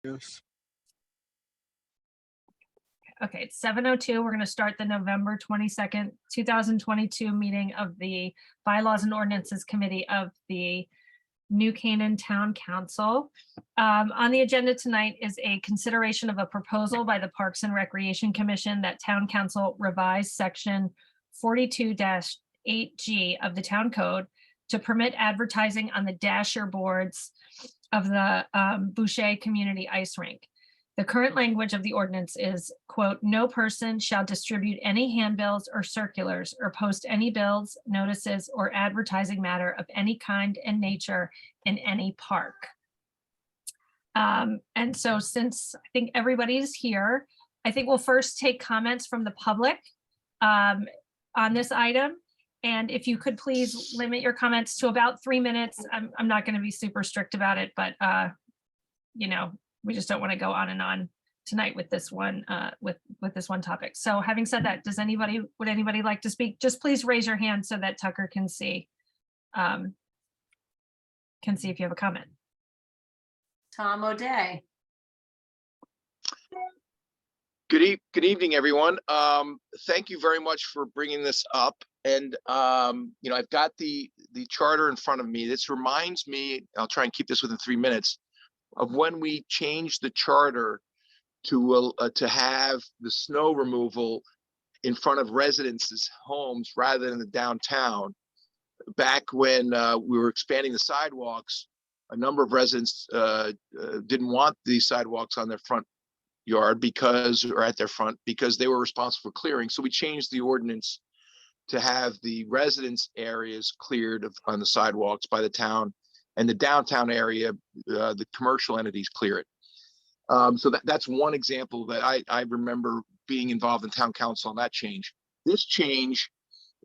Yes. Okay, it's 7:02. We're going to start the November 22nd, 2022 meeting of the Bylaws and Ordinances Committee of the New Canaan Town Council. On the agenda tonight is a consideration of a proposal by the Parks and Recreation Commission that Town Council revise section 42-8G of the Town Code to permit advertising on the dasher boards of the Boucher Community Ice Rink. The current language of the ordinance is, quote, "No person shall distribute any handbills or circulars or post any bills, notices, or advertising matter of any kind and nature in any park." And so since I think everybody's here, I think we'll first take comments from the public on this item. And if you could please limit your comments to about 3 minutes. I'm not going to be super strict about it, but you know, we just don't want to go on and on tonight with this one with this one topic. So having said that, would anybody like to speak? Just please raise your hand so that Tucker can see if you have a comment. Tom O'Day. Good evening, everyone. Thank you very much for bringing this up. And you know, I've got the charter in front of me. This reminds me, I'll try and keep this within 3 minutes, of when we changed the charter to have the snow removal in front of residents' homes rather than the downtown. Back when we were expanding the sidewalks, a number of residents didn't want the sidewalks on their front yard or at their front because they were responsible for clearing. So we changed the ordinance to have the residence areas cleared on the sidewalks by the town, and the downtown area, the commercial entities clear it. So that's one example that I remember being involved in town council on that change. This change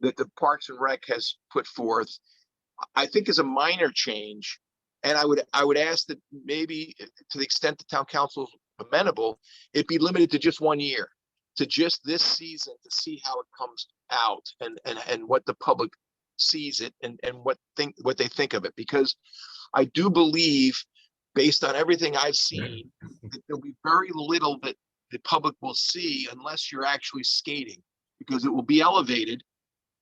that the Parks and Rec has put forth, I think is a minor change. And I would ask that maybe, to the extent the town council is amenable, it be limited to just 1 year, to just this season, to see how it comes out and what the public sees it and what they think of it. Because I do believe, based on everything I've seen, that there'll be very little that the public will see unless you're actually skating, because it will be elevated.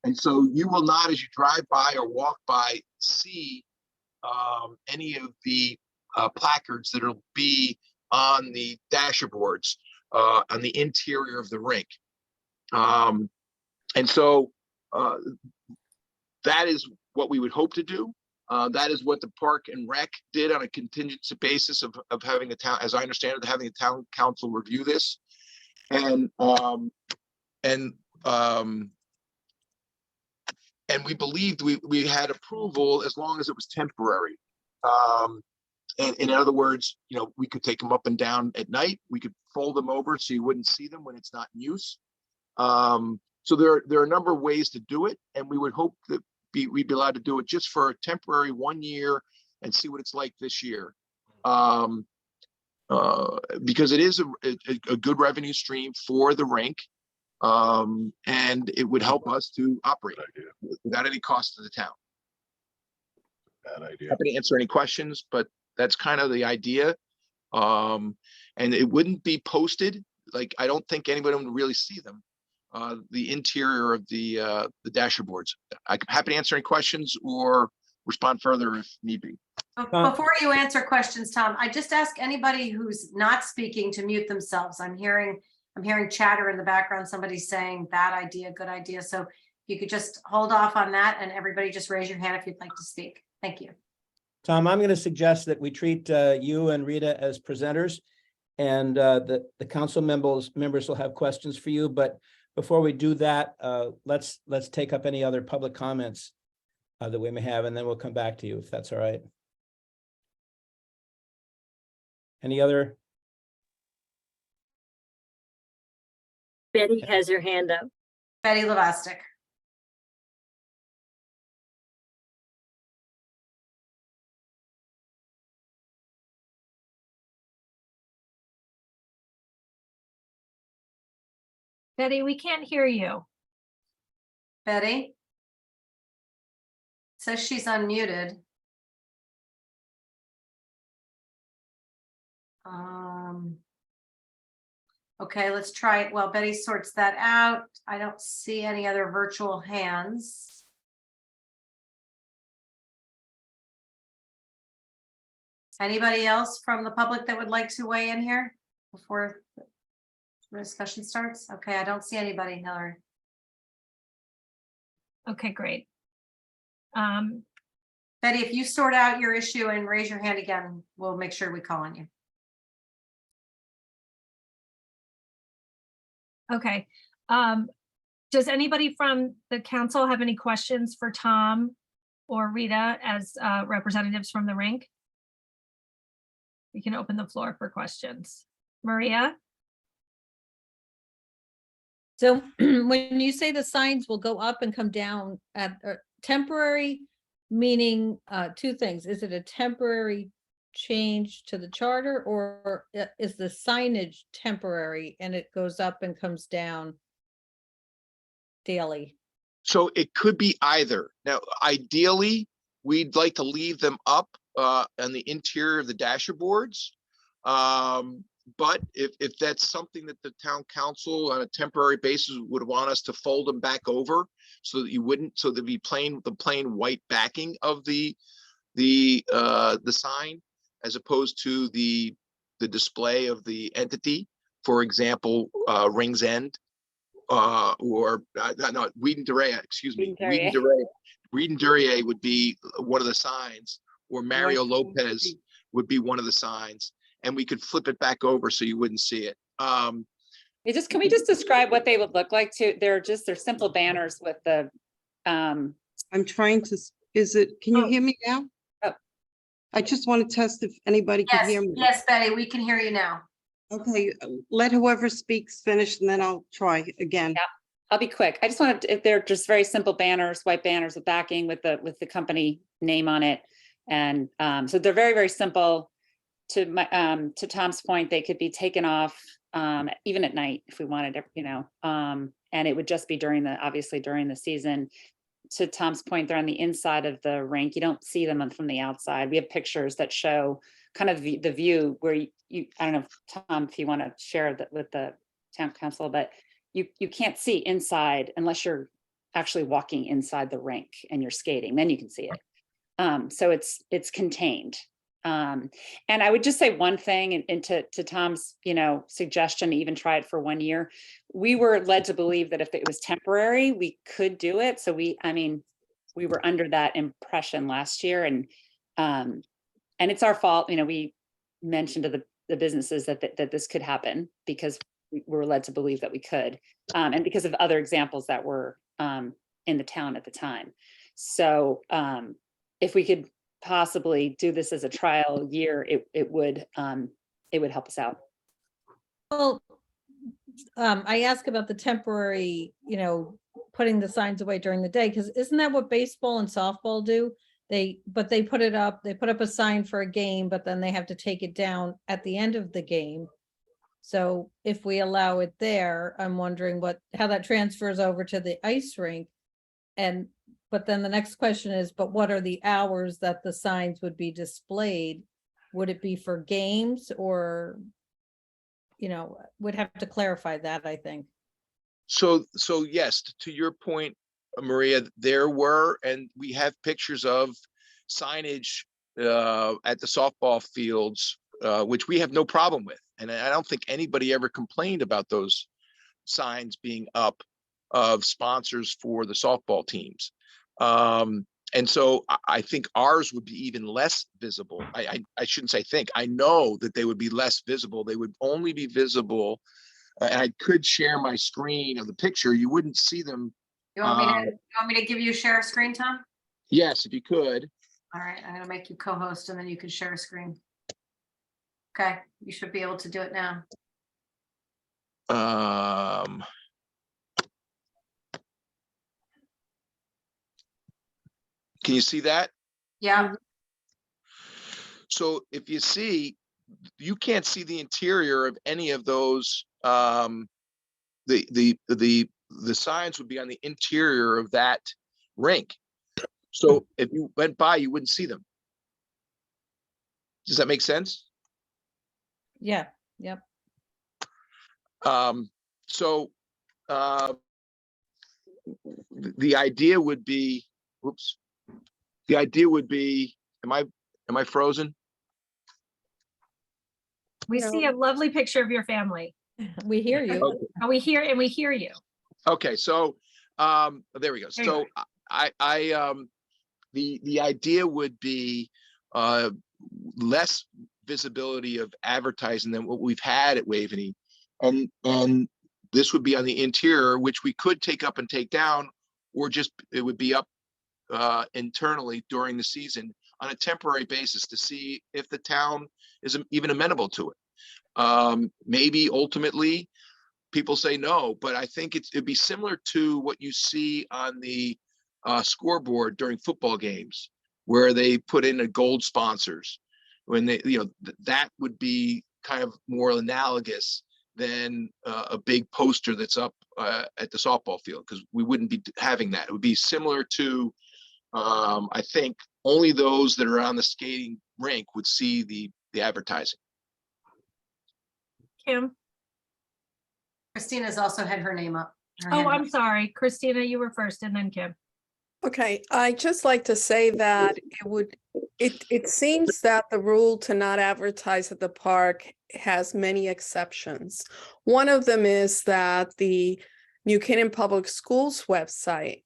And so you will not, as you drive by or walk by, see any of the placards that'll be on the dasher boards on the interior of the rink. And so that is what we would hope to do. That is what the Park and Rec did on a contingency basis of having the town, as I understand it, having the town council review this. And we believed we had approval as long as it was temporary. And in other words, you know, we could take them up and down at night. We could fold them over so you wouldn't see them when it's not in use. So there are a number of ways to do it, and we would hope that we'd be allowed to do it just for a temporary 1 year and see what it's like this year. Because it is a good revenue stream for the rink. And it would help us to operate without any cost to the town. Bad idea. Happy to answer any questions, but that's kind of the idea. And it wouldn't be posted. Like, I don't think anybody would really see them. The interior of the dasher boards. I'm happy to answer any questions or respond further if need be. Before you answer questions, Tom, I just ask anybody who's not speaking to mute themselves. I'm hearing chatter in the background. Somebody's saying bad idea, good idea. So if you could just hold off on that, and everybody just raise your hand if you'd like to speak. Thank you. Tom, I'm going to suggest that we treat you and Rita as presenters, and the council members will have questions for you. But before we do that, let's take up any other public comments that we may have, and then we'll come back to you if that's all right. Any other? Betty has her hand up. Betty Lavastik. Betty, we can't hear you. Betty? Says she's unmuted. Okay, let's try it. Well, Betty sorts that out. I don't see any other virtual hands. Anybody else from the public that would like to weigh in here before the discussion starts? Okay, I don't see anybody, Hillary. Okay, great. Betty, if you sort out your issue and raise your hand again, we'll make sure we call on you. Okay. Does anybody from the council have any questions for Tom or Rita as representatives from the rink? We can open the floor for questions. Maria? So when you say the signs will go up and come down at temporary, meaning two things. Is it a temporary change to the charter, or is the signage temporary and it goes up and comes down daily? So it could be either. Now, ideally, we'd like to leave them up on the interior of the dasher boards. But if that's something that the town council on a temporary basis would want us to fold them back over so that you wouldn't, so there'd be the plain white backing of the sign as opposed to the display of the entity, for example, Rings End, or no, Whedon Duryea, excuse me, Whedon Duryea would be one of the signs, or Mario Lopez would be one of the signs, and we could flip it back over so you wouldn't see it. Can we just describe what they would look like too? They're simple banners with the, I'm trying to, can you Oh. hear me now? Oh. I just want to test if anybody can Yes, hear me. yes, Betty, we can hear you now. Okay, let whoever speaks finish and then I'll try again. Yeah. I'll be quick. I just wanted, if they're just very simple banners, white banners with backing with the company name on it. And so they're very, very simple. To Tom's point, they could be taken off even at night if we wanted to, and it would just be obviously during the season. To Tom's point, they're on the inside of the rink. You don't see them from the outside. We have pictures that show kind of the view where you I don't know, Tom, if you want to share that with the town council, but you can't see inside unless you're actually walking inside the rink and you're skating, then you can see it. So it's contained. And I would just say one thing, and to Tom's, suggestion to even try it for 1 year, we were led to believe that if it was temporary, we could do it. So we were under that impression last year, and it's our fault. We mentioned to the businesses that this could happen because we were led to believe that we could, and because of other examples that were in the town at the time. So if we could possibly do this as a trial year, it would help us out. Well, I ask about the temporary, putting the signs away during the day, because isn't that what baseball and softball do? They put up a sign for a game, but then they have to take it down at the end of the game. So if we allow it there, I'm wondering how that transfers over to the ice rink. But then the next question is, but what are the hours that the signs would be displayed? Would it be for games, or, would have to clarify that, I think. So yes, to your point, Maria, there were, and we have pictures of signage at the softball fields, which we have no problem with. And I don't think anybody ever complained about those signs being up of sponsors for the softball teams. And so I think ours would be even less visible. I shouldn't say think, I know that they would be less visible. They would only be visible, and I could share my screen of the picture. You wouldn't see them. You want me to give you share screen, Tom? Yes, if you could. All right, I'm gonna make you co-host and then you can share screen. Okay, you should be able to do it now. Can you see that? Yeah, So if you see, you can't see the interior of any of those. The signs would be on the interior of that rink. So if you went by, you wouldn't see them. Does that make sense? Yeah, yep. So, the idea would be, whoops. The idea would be, am I frozen? We see a lovely picture of your family. We hear you. Okay. And we hear you. Okay, so, there we go. There you So the idea would be, less visibility of advertising than what we've had at Waveney. And this would be on the interior, which we could take up and take down, or just, it would be up internally during the season on a temporary basis to see if the town is even amenable to it. Maybe ultimately people say no, but I think it'd be similar to what you see on the scoreboard during football games, where they put in a gold sponsors. When they, that would be kind of more analogous than a big poster that's up at the softball field, because we wouldn't be having that. It would be similar to, I think, only those that are on the skating rink would see the advertising. Kim? Christina's also had her name up. her Oh, hand up. I'm sorry. Christina, you were first and then Kim. Okay, I just like to say that it seems that the rule to not advertise at the park has many exceptions. One of them is that the New Canaan Public Schools website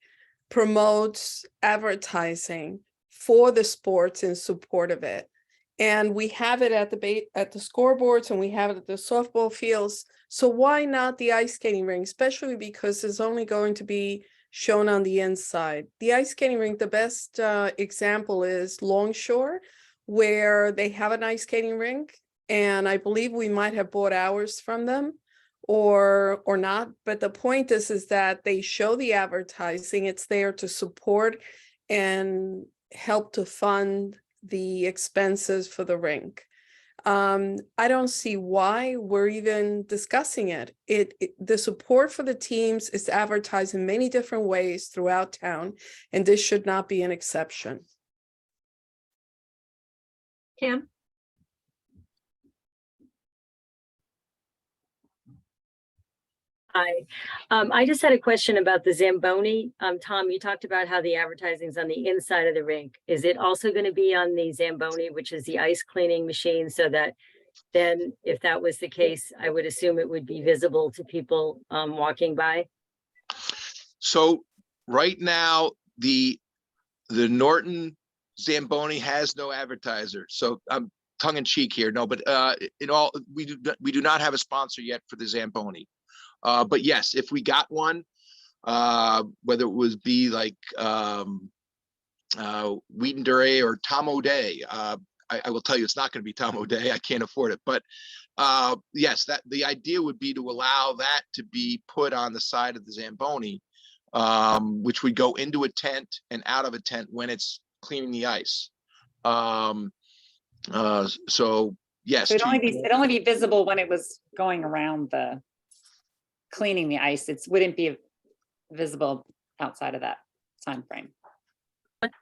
promotes advertising for the sports in support of it. And we have it at the scoreboards, and we have it at the softball fields. So why not the ice skating rink, especially because it's only going to be shown on the inside. The ice skating rink, the best example is Longshore, where they have an ice skating rink, and I believe we might have bought hours from them or not. But the point is that they show the advertising. It's there to support and help to fund the expenses for the rink. I don't see why we're even discussing it. The support for the teams is advertised in many different ways throughout town, and this should not be an exception. Kim? Hi, I just had a question about the Zamboni. Tom, you talked about how the advertising's on the inside of the rink. Is it also going to be on the Zamboni, which is the ice cleaning machine, so that then if that was the case, I would assume it would be visible to people walking by? So right now, the Norton Zamboni has no advertiser. So I'm tongue in cheek here. No, but we do not have a sponsor yet for the Zamboni. But yes, if we got one, whether it would be like Wheaton Duray or Tom O'Day, I will tell you it's not going to be Tom O'Day. I can't afford it. But yes, that the idea would be to allow that to be put on the side of the Zamboni, which would go into a tent and out of a tent when it's cleaning the ice. So yes, So it'd only be visible when it was going around the cleaning the ice. It wouldn't be visible outside of that time frame.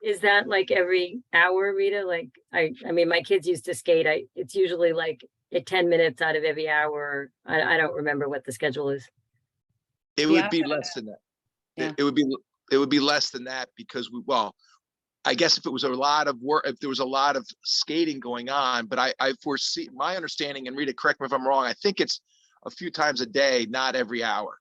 Is that like every hour, Rita? Like, I mean, my kids used to skate. It's usually like at 10 minutes out of every hour. I don't remember what the schedule is. it would be less than that. Yeah. It would be less than that because I guess if it was a lot of work, if there was a lot of skating going on, but I foresee, my understanding, and Rita, correct me if I'm wrong, I think it's a few times a day, not every hour.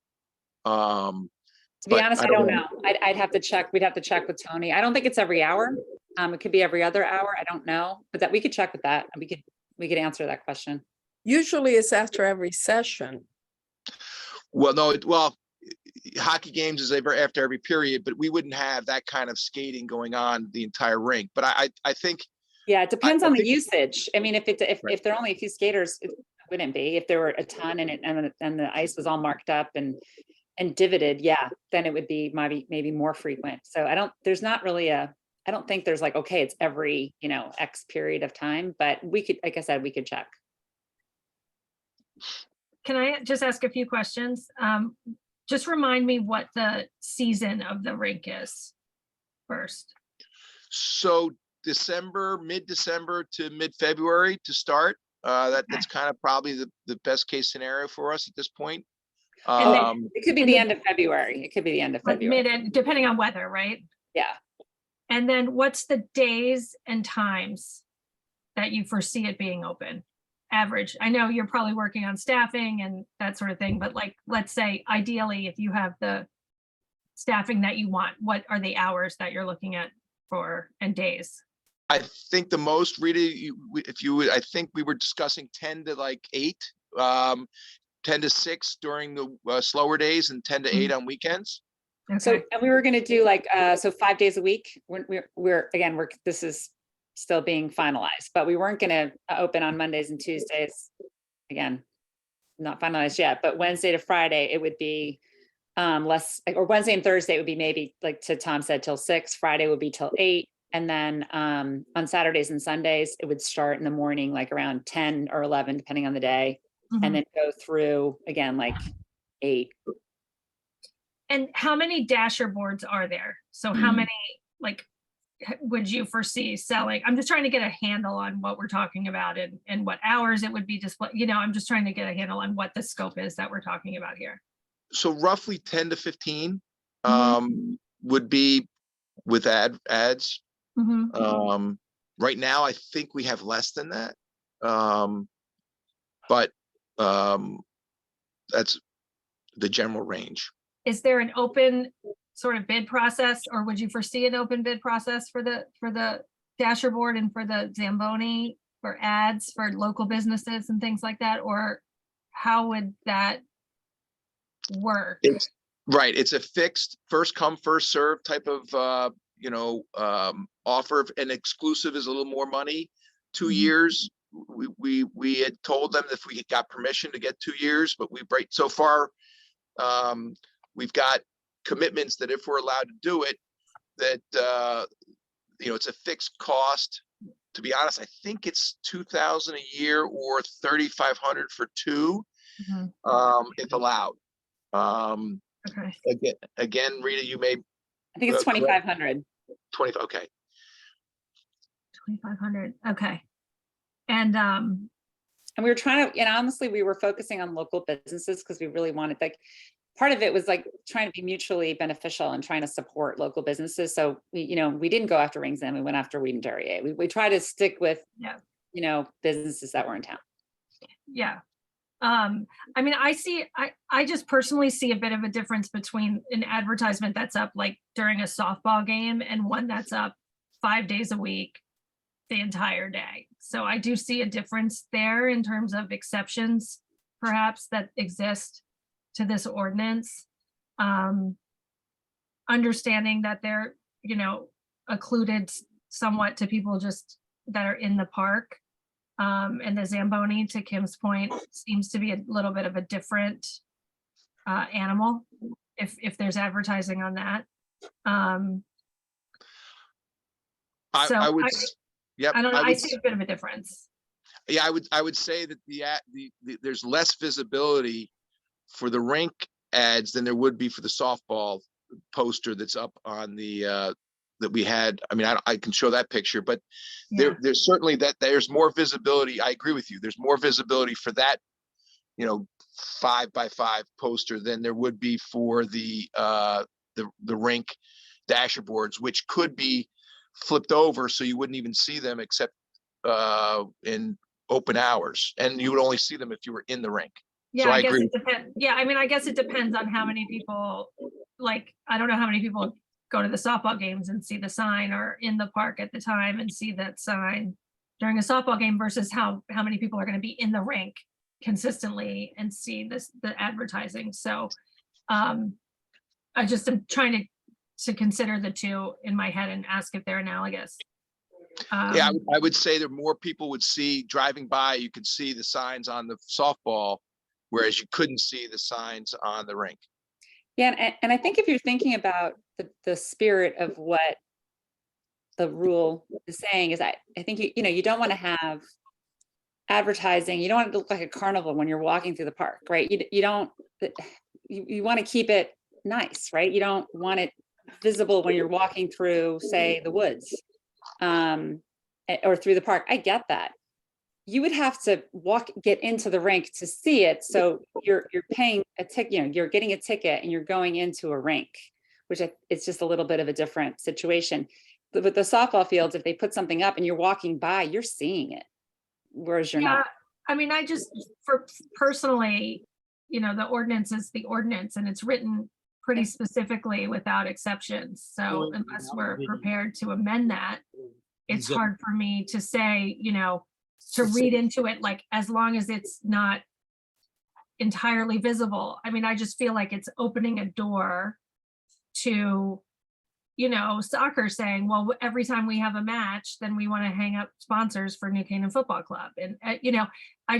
To be honest, I don't know. I'd have to check. We'd have to check with Tony. I don't think it's every hour. It could be every other hour. I don't know, but that we could check with that. We could answer that question. Usually it's after every session. Well, no, hockey games is after every period, but we wouldn't have that kind of skating going on the entire rink. But I think. Yeah, it depends I on the think- usage. I mean, if Right. there are only a few skaters, it wouldn't be. If there were a ton and the ice was all marked up and divoted, yeah, then it would be maybe more frequent. So there's not really I don't think there's like, okay, it's every, X period of time, but we could, like I said, we could check. Can I just ask a few questions? Just remind me what the season of the rink is first. So mid-December to mid-February to start. That's kind of probably the best case scenario for us at this point. And then Um, it could be the end of February. It could be the end of Like February. mid, depending on weather, right? Yeah. And then what's the days and times that you foresee it being open? Average. I know you're probably working on staffing and that sort of thing, but like, let's say ideally, if you have the staffing that you want, what are the hours that you're looking at for and days? I think the most, Rita, if you would, I think we were discussing 10 to like 8, 10 to 6 during the slower days and 10 to 8 on weekends. So, Okay, and we were gonna do like, so 5 days a week. This is still being finalized, but we weren't gonna open on Mondays and Tuesdays. Again, not finalized yet, but Wednesday to Friday, it would be less, or Wednesday and Thursday would be maybe, like to Tom said, till 6, Friday would be till 8. And then on Saturdays and Sundays, it would start in the morning, like around 10 or 11, depending on the day, Mhm. and then go through again, like 8. and how many dasher boards are there? So how many, like, would you foresee selling? I'm just trying to get a handle on what we're talking about and what hours it would be displayed. I'm just trying to get a handle on what the scope is that we're talking about here. So roughly 10 to 15 Mhm. would be with ads. Mhm. Right now, I think we have less than that. But that's the general range. Is there an open sort of bid process, or would you foresee an open bid process for the dasher board and for the Zamboni for ads for local businesses and things like that? Or how would that work? It's right. It's a fixed first come, first serve type of offer, and exclusive is a little more money. 2 Mhm. years. We had told them if we got permission to get 2 years, but so far we've got commitments that if we're allowed to do it, that it's a fixed cost. To be honest, I think it's $2,000 a year or $3,500 for 2, Mhm. if allowed. Okay. Again, Rita, you may I think it's correct. 2,500. 20. Okay. 2,500. Okay. And And we were trying to, and honestly, we were focusing on local businesses because we really wanted, like, part of it was like trying to be mutually beneficial and trying to support local businesses. So we didn't go after Rings End, we went after Weed and Duryea. We try to stick with, Yeah. Businesses that were in town. yeah. I mean, I just personally see a bit of a difference between an advertisement that's up like during a softball game and one that's up 5 days a week, the entire day. So I do see a difference there in terms of exceptions, perhaps, that exist to this ordinance. Understanding that they're, occluded somewhat to people just that are in the park. And the Zamboni, to Kim's point, seems to be a little bit of a different animal if there's advertising on that. So I would. Yep. I don't know, I would see a bit of a difference. Yeah, I would say that there's less visibility for the rink ads than there would be for the softball poster that's up on the that we had. I mean, I can show that picture, but Yeah. there's certainly there's more visibility. I agree with you. There's more visibility for that, 5x5 poster than there would be for the rink dasher boards, which could be flipped over so you wouldn't even see them except in open hours, and you would only see them if you were in the rink. Yeah, So I I guess agree. it depends. Yeah, I mean, I guess it depends on how many people, like, I don't know how many people go to the softball games and see the sign, or in the park at the time and see that sign during a softball game versus how many people are going to be in the rink consistently and see the advertising. So I just am trying to consider the two in my head and ask if they're analogous. Yeah, I would say that more people would see driving by, you could see the signs on the softball, whereas you couldn't see the signs on the rink. Yeah, and I think if you're thinking about the spirit of what the rule is saying is, I think you don't want to have advertising. You don't want it to look like a carnival when you're walking through the park, right? You want to keep it nice, right? You don't want it visible when you're walking through, say, the woods or through the park. I get that. you would have to get into the rink to see it. So you're paying a ticket, you know, you're getting a ticket and you're going into a rink, which it's just a little bit of a different situation. But with the softball fields, if they put something up and you're walking by, you're seeing it, whereas you're Yeah, not. I mean, I just, for personally, you know, the ordinance is the ordinance and it's written pretty specifically without exceptions. So unless we're prepared to amend that, it's hard for me to say, you know, to read into it, like, as long as it's not entirely visible. I mean, I just feel like it's opening a door to, you know, soccer saying, well, every time we have a match, then we want to hang up sponsors for New Canaan Football Club. And, you know, I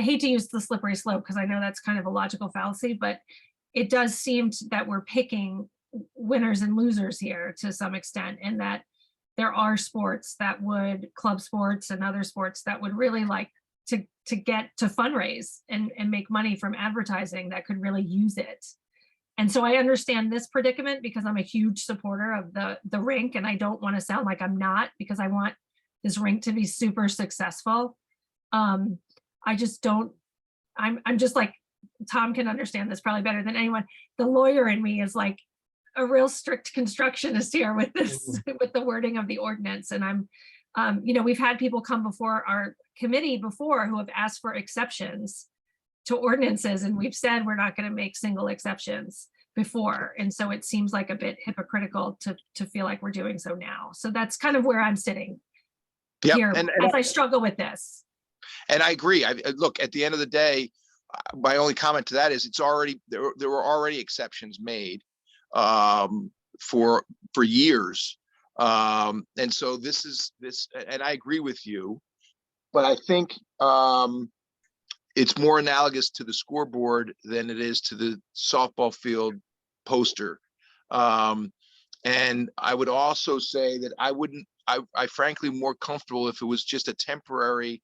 hate to use the slippery slope because I know that's kind of a logical fallacy, but it does seem that we're picking winners and losers here to some extent, and that there are sports that would, club sports and other sports that would really like to get to fundraise and make money from advertising that could really use it. And so I understand this predicament because I'm a huge supporter of the rink, and I don't want to sound like I'm not, because I want this rink to be super successful. I just don't, I'm just like, Tom can understand this probably better than anyone. The lawyer in me is like a real strict constructionist here with this, with the wording of the ordinance. And I'm, you know, we've had people come before our committee before who have asked for exceptions to ordinances, and we've said we're not going to make single exceptions before. And so it seems like a bit hypocritical to feel like we're doing so now. So that's kind of where I'm sitting here as I struggle with this. And I agree. Look, at the end of the day, my only comment to that is it's already, there were already exceptions made for years. And so this, and I agree with you, but I think it's more analogous to the scoreboard than it is to the softball field poster. And I would also say that I frankly more comfortable if it was just a temporary,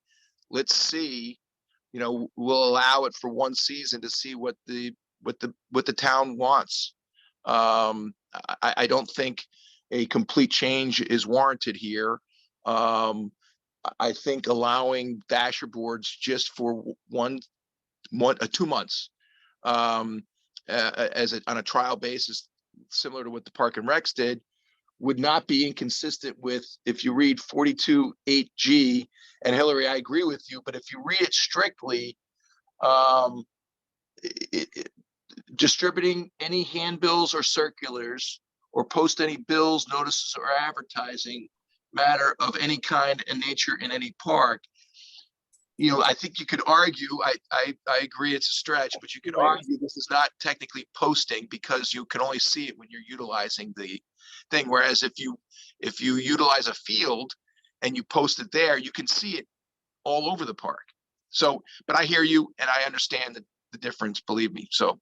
let's see, you know, we'll allow it for one season to see what the town wants. I don't think a complete change is warranted here. I think allowing dasher boards just for 2 months on a trial basis, similar to what the Park and Recs did, would not be inconsistent with, if you read 42.8G, and Hillary, I agree with you, but if you read it strictly, distributing any handbills or circulars or post any bills, notices, or advertising matter of any kind and nature in any park, you know, I think you could argue, I agree it's a stretch, but you could argue this is not technically posting because you can only see it when you're utilizing the thing. Whereas if you utilize a field and you post it there, you can see it all over the park. So, but I hear you and I understand the difference, believe me. So,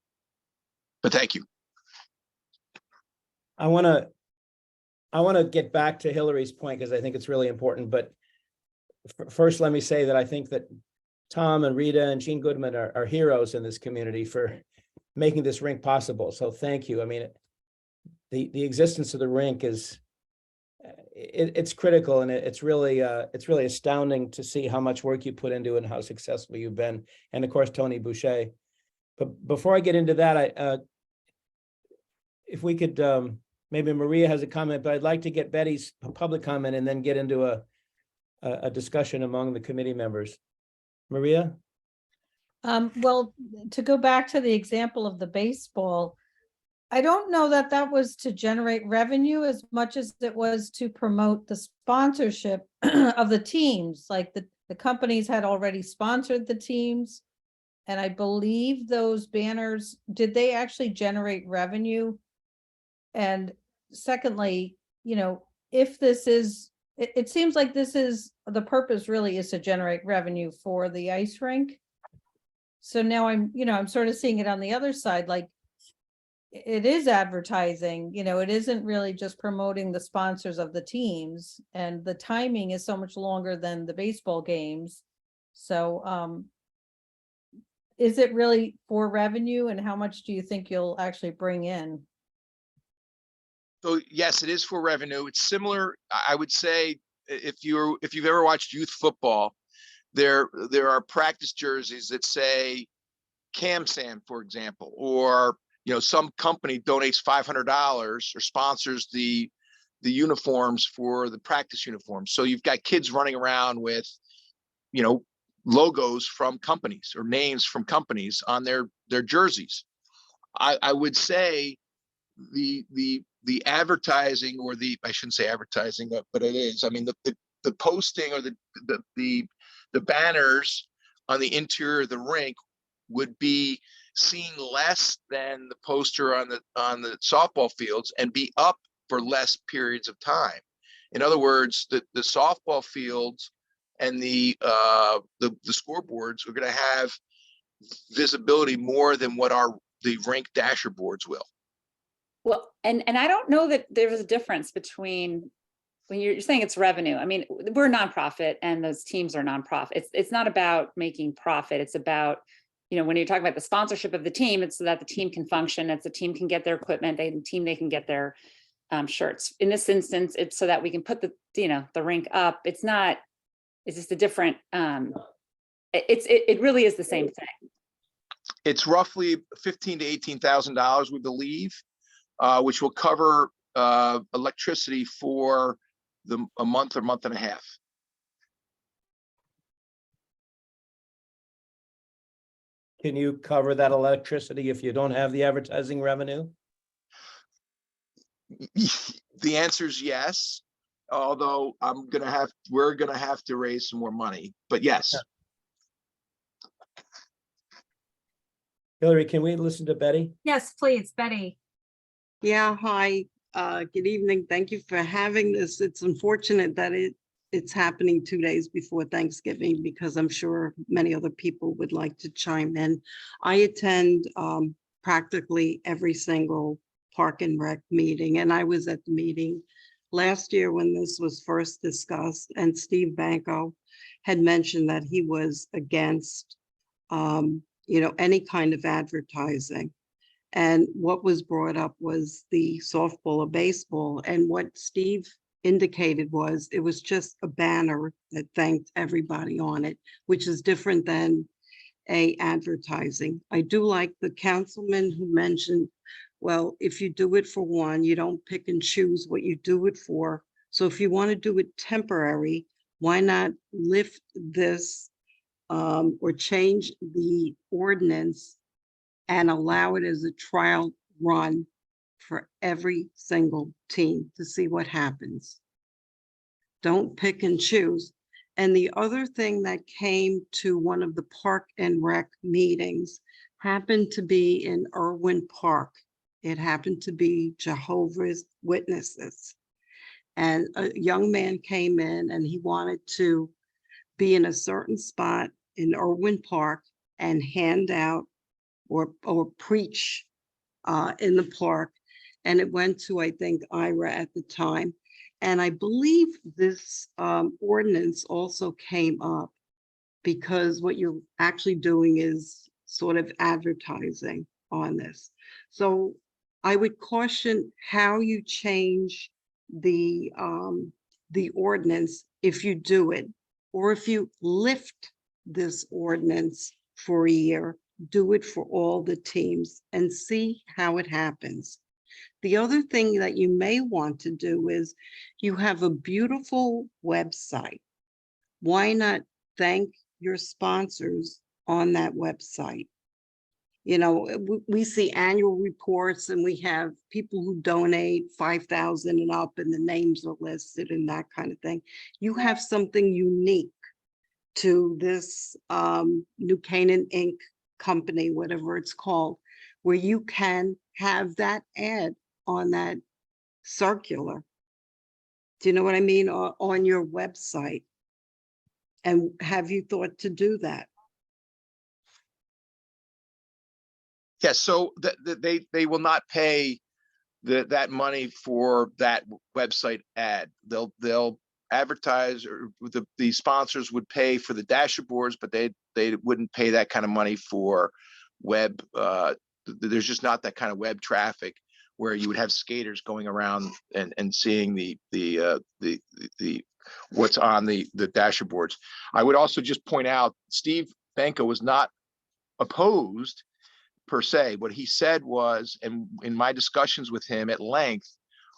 but thank you. I want to get back to Hillary's point because I think it's really important, but first, let me say that I think that Tom and Rita and Gene Goodman are heroes in this community for making this rink possible. So thank you. I mean, the existence of the rink is it's critical, and it's really astounding to see how much work you put into it and how successful you've been. And of course, Tony Boucher. But before I get into that, if we could, maybe Maria has a comment, but I'd like to get Betty's public comment and then get into a discussion among the committee members. Maria? Well, to go back to the example of the baseball, I don't know that that was to generate revenue as much as it was to promote the sponsorship of the teams. Like the companies had already sponsored the teams. And I believe those banners, did they actually generate revenue? And secondly, you know, if this is, it seems like this is, the purpose really is to generate revenue for the ice rink. So now I'm sort of seeing it on the other side, like it is advertising, you know, it isn't really just promoting the sponsors of the teams, and the timing is so much longer than the baseball games. So, is it really for revenue, and how much do you think you'll actually bring in? So yes, it is for revenue. It's similar, I would say, if you've ever watched youth football, there are practice jerseys that say CamSam, for example, or some company donates $500 or sponsors the uniforms for the practice uniforms. So you've got kids running around with logos from companies or names from companies on their jerseys. I would say the advertising, or I shouldn't say advertising, but it is. I mean, the posting or the banners on the interior of the rink would be seen less than the poster on the softball fields and be up for less periods of time. In other words, the softball fields and the scoreboards are going to have visibility more than what the rink dasher boards will. Well, and I don't know that there's a difference between when you're saying it's revenue. I mean, we're a nonprofit and those teams are nonprofit. It's not about making profit. It's about, when you're talking about the sponsorship of the team, it's so that the team can function, that the team can get their equipment, they can get their shirts. In this instance, it's so that we can put the rink up. It's just a different, it really is the same thing. It's roughly $15,000 to $18,000, we believe, which will cover electricity for a month or month and a half. Can you cover that electricity if you don't have the advertising revenue? The answer is yes, although we're gonna have to raise some more money, but yes. Hillary, can we listen to Betty? Yes, please, Betty. Yeah, hi, good evening. Thank you for having this. It's unfortunate that it's happening 2 days before Thanksgiving, because I'm sure many other people would like to chime in. I attend practically every single Park and Rec meeting, and I was at the meeting last year when this was first discussed, and Steve Banco had mentioned that he was against any kind of advertising. And what was brought up was the softball or baseball. And what Steve indicated was it was just a banner that thanked everybody on it, which is different than advertising. I do like the councilman who mentioned, well, if you do it for one, you don't pick and choose what you do it for. So if you want to do it temporary, why not lift this or change the ordinance and allow it as a trial run for every single team to see what happens. Don't pick and choose. And the other thing that came to one of the Park and Rec meetings happened to be in Irwin Park. It happened to be Jehovah's Witnesses. And a young man came in and he wanted to be in a certain spot in Irwin Park and hand out or preach in the park. And it went to, I think, Ira at the time. And I believe this ordinance also came up because what you're actually doing is sort of advertising on this. So I would caution how you change the ordinance if you do it, or if you lift this ordinance for a year, do it for all the teams and see how it happens. The other thing that you may want to do is you have a beautiful website. Why not thank your sponsors on that website? You know, we see annual reports and we have people who donate 5,000 and up and the names are listed and that kind of thing. You have something unique to this New Canaan Inc. company, whatever it's called, where you can have that ad on that circular. Do you know what I mean? Or on your website. And have you thought to do that? Yes, so they will not pay that money for that website ad. They'll advertise, or the sponsors would pay for the dasher boards, but they wouldn't pay that kind of money for web. There's just not that kind of web traffic. where you would have skaters going around and seeing the what's on the dasher boards. I would also just point out, Steve Benko was not opposed per se. What he said was, and in my discussions with him at length,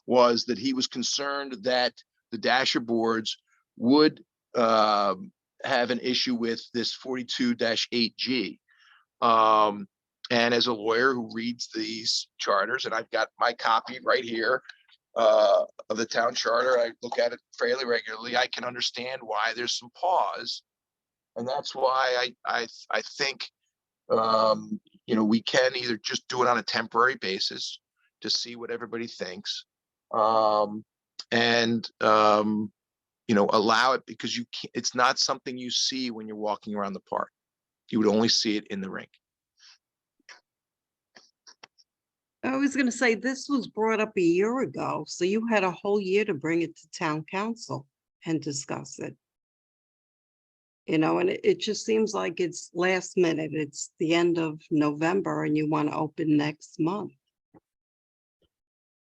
was that he was concerned that the dasher boards would have an issue with this 42-8G. And as a lawyer who reads these charters, and I've got my copy right here of the town charter, I look at it fairly regularly, I can understand why there's some pause. And that's why I think, you know, we can either just do it on a temporary basis to see what everybody thinks. You know, allow it, because you can't, it's not something you see when you're walking around the park. You would only see it in the rink. I was gonna say, this was brought up a year ago, so you had a whole year to bring it to town council and discuss it. You know, and it just seems like it's last minute. It's the end of November and you want to open next month.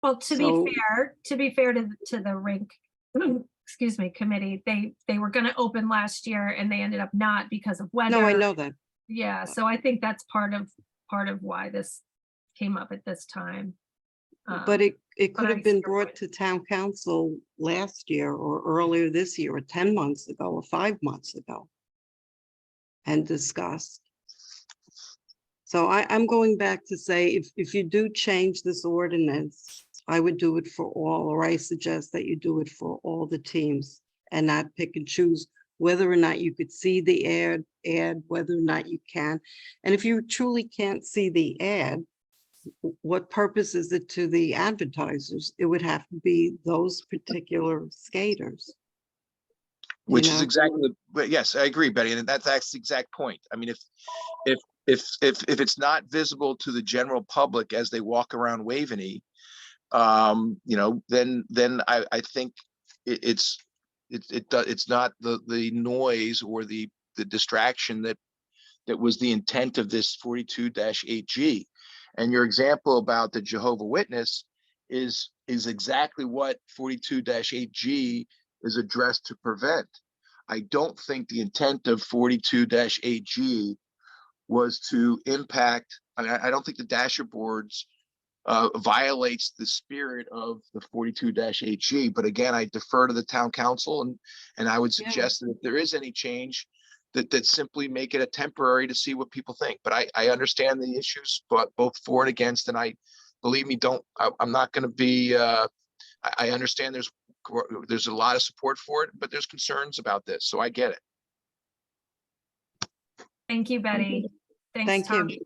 Well, to So- be fair to the rink, excuse me, committee, they were gonna open last year and they ended up not because of weather. No, I know that. Yeah, so I think that's part of why this came up at this time. But it but could I have been see your brought point. to town council last year or earlier this year, or 10 months ago, or 5 months ago, and discussed. So I'm going back to say, if you do change this ordinance, I would do it for all, or I suggest that you do it for all the teams and not pick and choose whether or not you could see the ad, whether or not you can. And if you truly can't see the ad, what purpose is it to the advertisers? It would have to be those particular skaters. You Which is know? exactly, but yes, I agree, Betty, and that's the exact point. I mean, if it's not visible to the general public as they walk around Waveney, you know, then I think it's not the noise or the distraction that was the intent of this 42-8G. And your example about the Jehovah Witness is exactly what 42-8G is addressed to prevent. I don't think the intent of 42-8G was to impact, I don't think the dasher boards violates the spirit of the 42-8G. But again, I defer to the town council, and I would Yeah. suggest that if there is any change, that simply make it a temporary to see what people think. But I understand the issues, but both for and against, and I, believe me, I'm not going to be, I understand there's a lot of support for it, but there's concerns about this, so I get it. Thank you, Betty. Thanks, Thank Tom. you.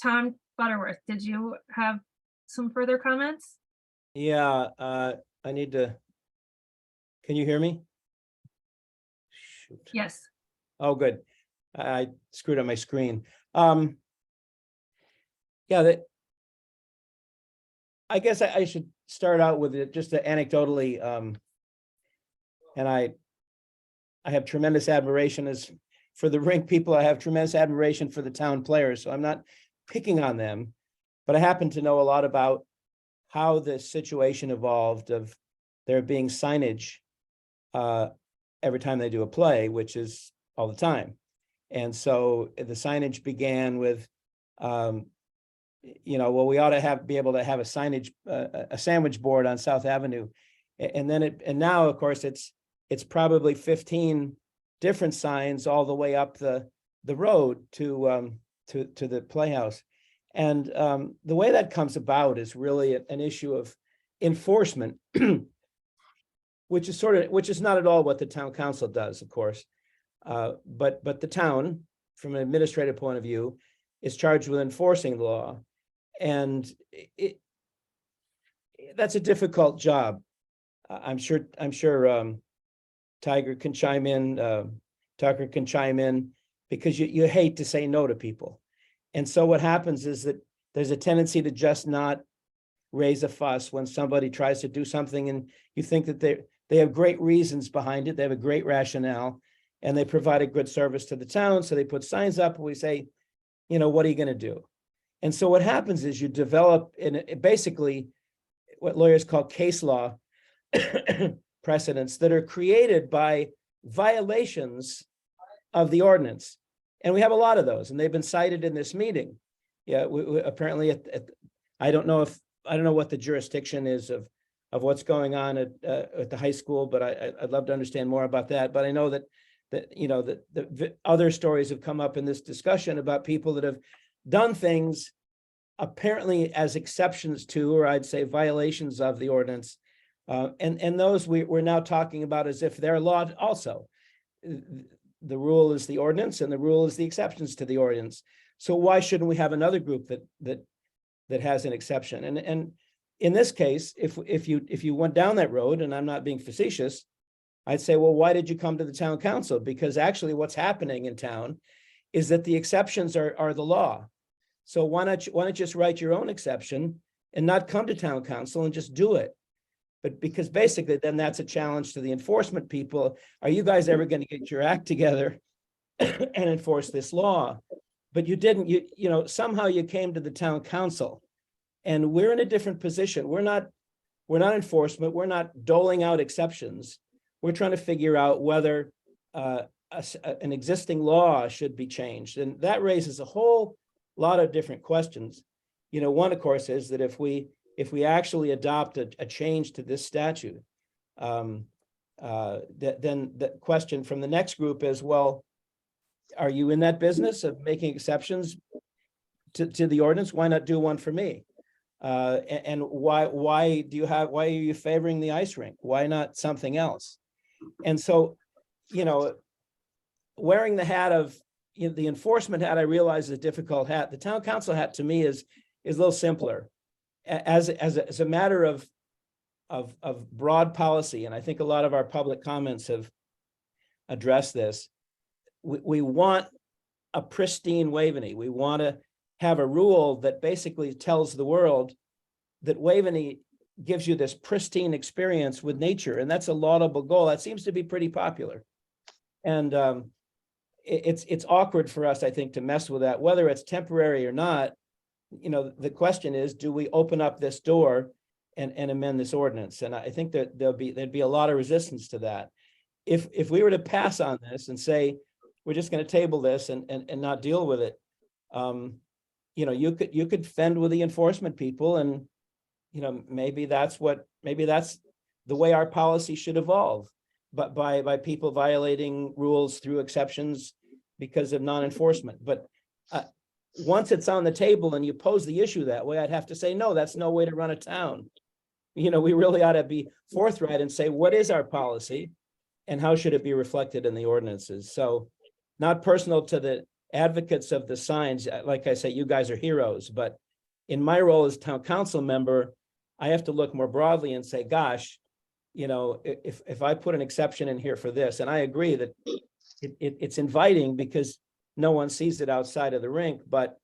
Tom Butterworth, did you have some further comments? Yeah, I need to, can you hear me? Shoot. Yes. Oh, good. I screwed up my screen. Yeah, I guess I should start out with it just anecdotally. And I have tremendous admiration for the rink people. I have tremendous admiration for the town players, so I'm not picking on them, but I happen to know a lot about how the situation evolved of there being signage every time they do a play, which is all the time. And so the signage began with, you know, well, we ought to be able to have a signage, a sandwich board on South Avenue. And then and now, of course, it's probably 15 different signs all the way up the road to the Playhouse. And the way that comes about is really an issue of enforcement, which is not at all what the town council does, of course. But the town, from an administrative point of view, is charged with enforcing the law. And that's a difficult job. I'm sure Tiger can chime in, Tucker can chime in, because you hate to say no to people. And so what happens is that there's a tendency to just not raise a fuss when somebody tries to do something and you think that they have great reasons behind it, they have a great rationale, and they provide a good service to the town, so they put signs up, and we say, you know, what are you going to do? And so what happens is you develop, basically, what lawyers call case law precedents that are created by violations of the ordinance. And we have a lot of those, and they've been cited in this meeting. Yeah, we apparently I don't know what the jurisdiction is of what's going on at the high school, but I'd love to understand more about that. But I know that the other stories have come up in this discussion about people that have done things apparently as exceptions to, or I'd say violations of the ordinance. And those we're now talking about as if they're law also. The rule is the ordinance and the rule is the exceptions to the ordinance. So why shouldn't we have another group that has an exception? And in this case, if you went down that road, and I'm not being facetious, I'd say, well, why did you come to the town council? Because actually what's happening in town is that the exceptions are the law. So why not just write your own exception and not come to town council and just do it? But because basically then that's a challenge to the enforcement people. Are you guys ever going to get your act together and enforce this law? But you didn't, somehow you came to the town council, and we're in a different position. We're not enforcement. We're not doling out exceptions. We're trying to figure out whether an existing law should be changed. And that raises a whole lot of different questions. One, of course, is that if we actually adopt a change to this statute, then the question from the next group is, well, are you in that business of making exceptions to the ordinance? Why not do one for me? And why are you favoring the ice rink? Why not something else? And so, wearing the hat of the enforcement hat, I realize is a difficult hat. The town council hat to me is a little simpler. As a matter of broad policy, and I think a lot of our public comments have addressed this. We want a pristine Waveney. We want to have a rule that basically tells the world that Waveney gives you this pristine experience with nature, and that's a laudable goal. That seems to be pretty popular, and it's awkward for us, I think, to mess with that, whether it's temporary or not. The question is, do we open up this door and amend this ordinance? And I think that there'd be a lot of resistance to that. If we were to pass on this and say, we're just going to table this and not deal with it, you could fend with the enforcement people, and maybe that's the way our policy should evolve, but by people violating rules through exceptions because of non-enforcement. But once it's on the table and you pose the issue that way, I'd have to say, no, that's no way to run a town. We really ought to be forthright and say, what is our policy and how should it be reflected in the ordinances? So not personal to the advocates of the signs. Like I say, you guys are heroes, but in my role as town council member, I have to look more broadly and say, gosh, if I put an exception in here for this, and I agree that it's inviting because no one sees it outside of the rink, but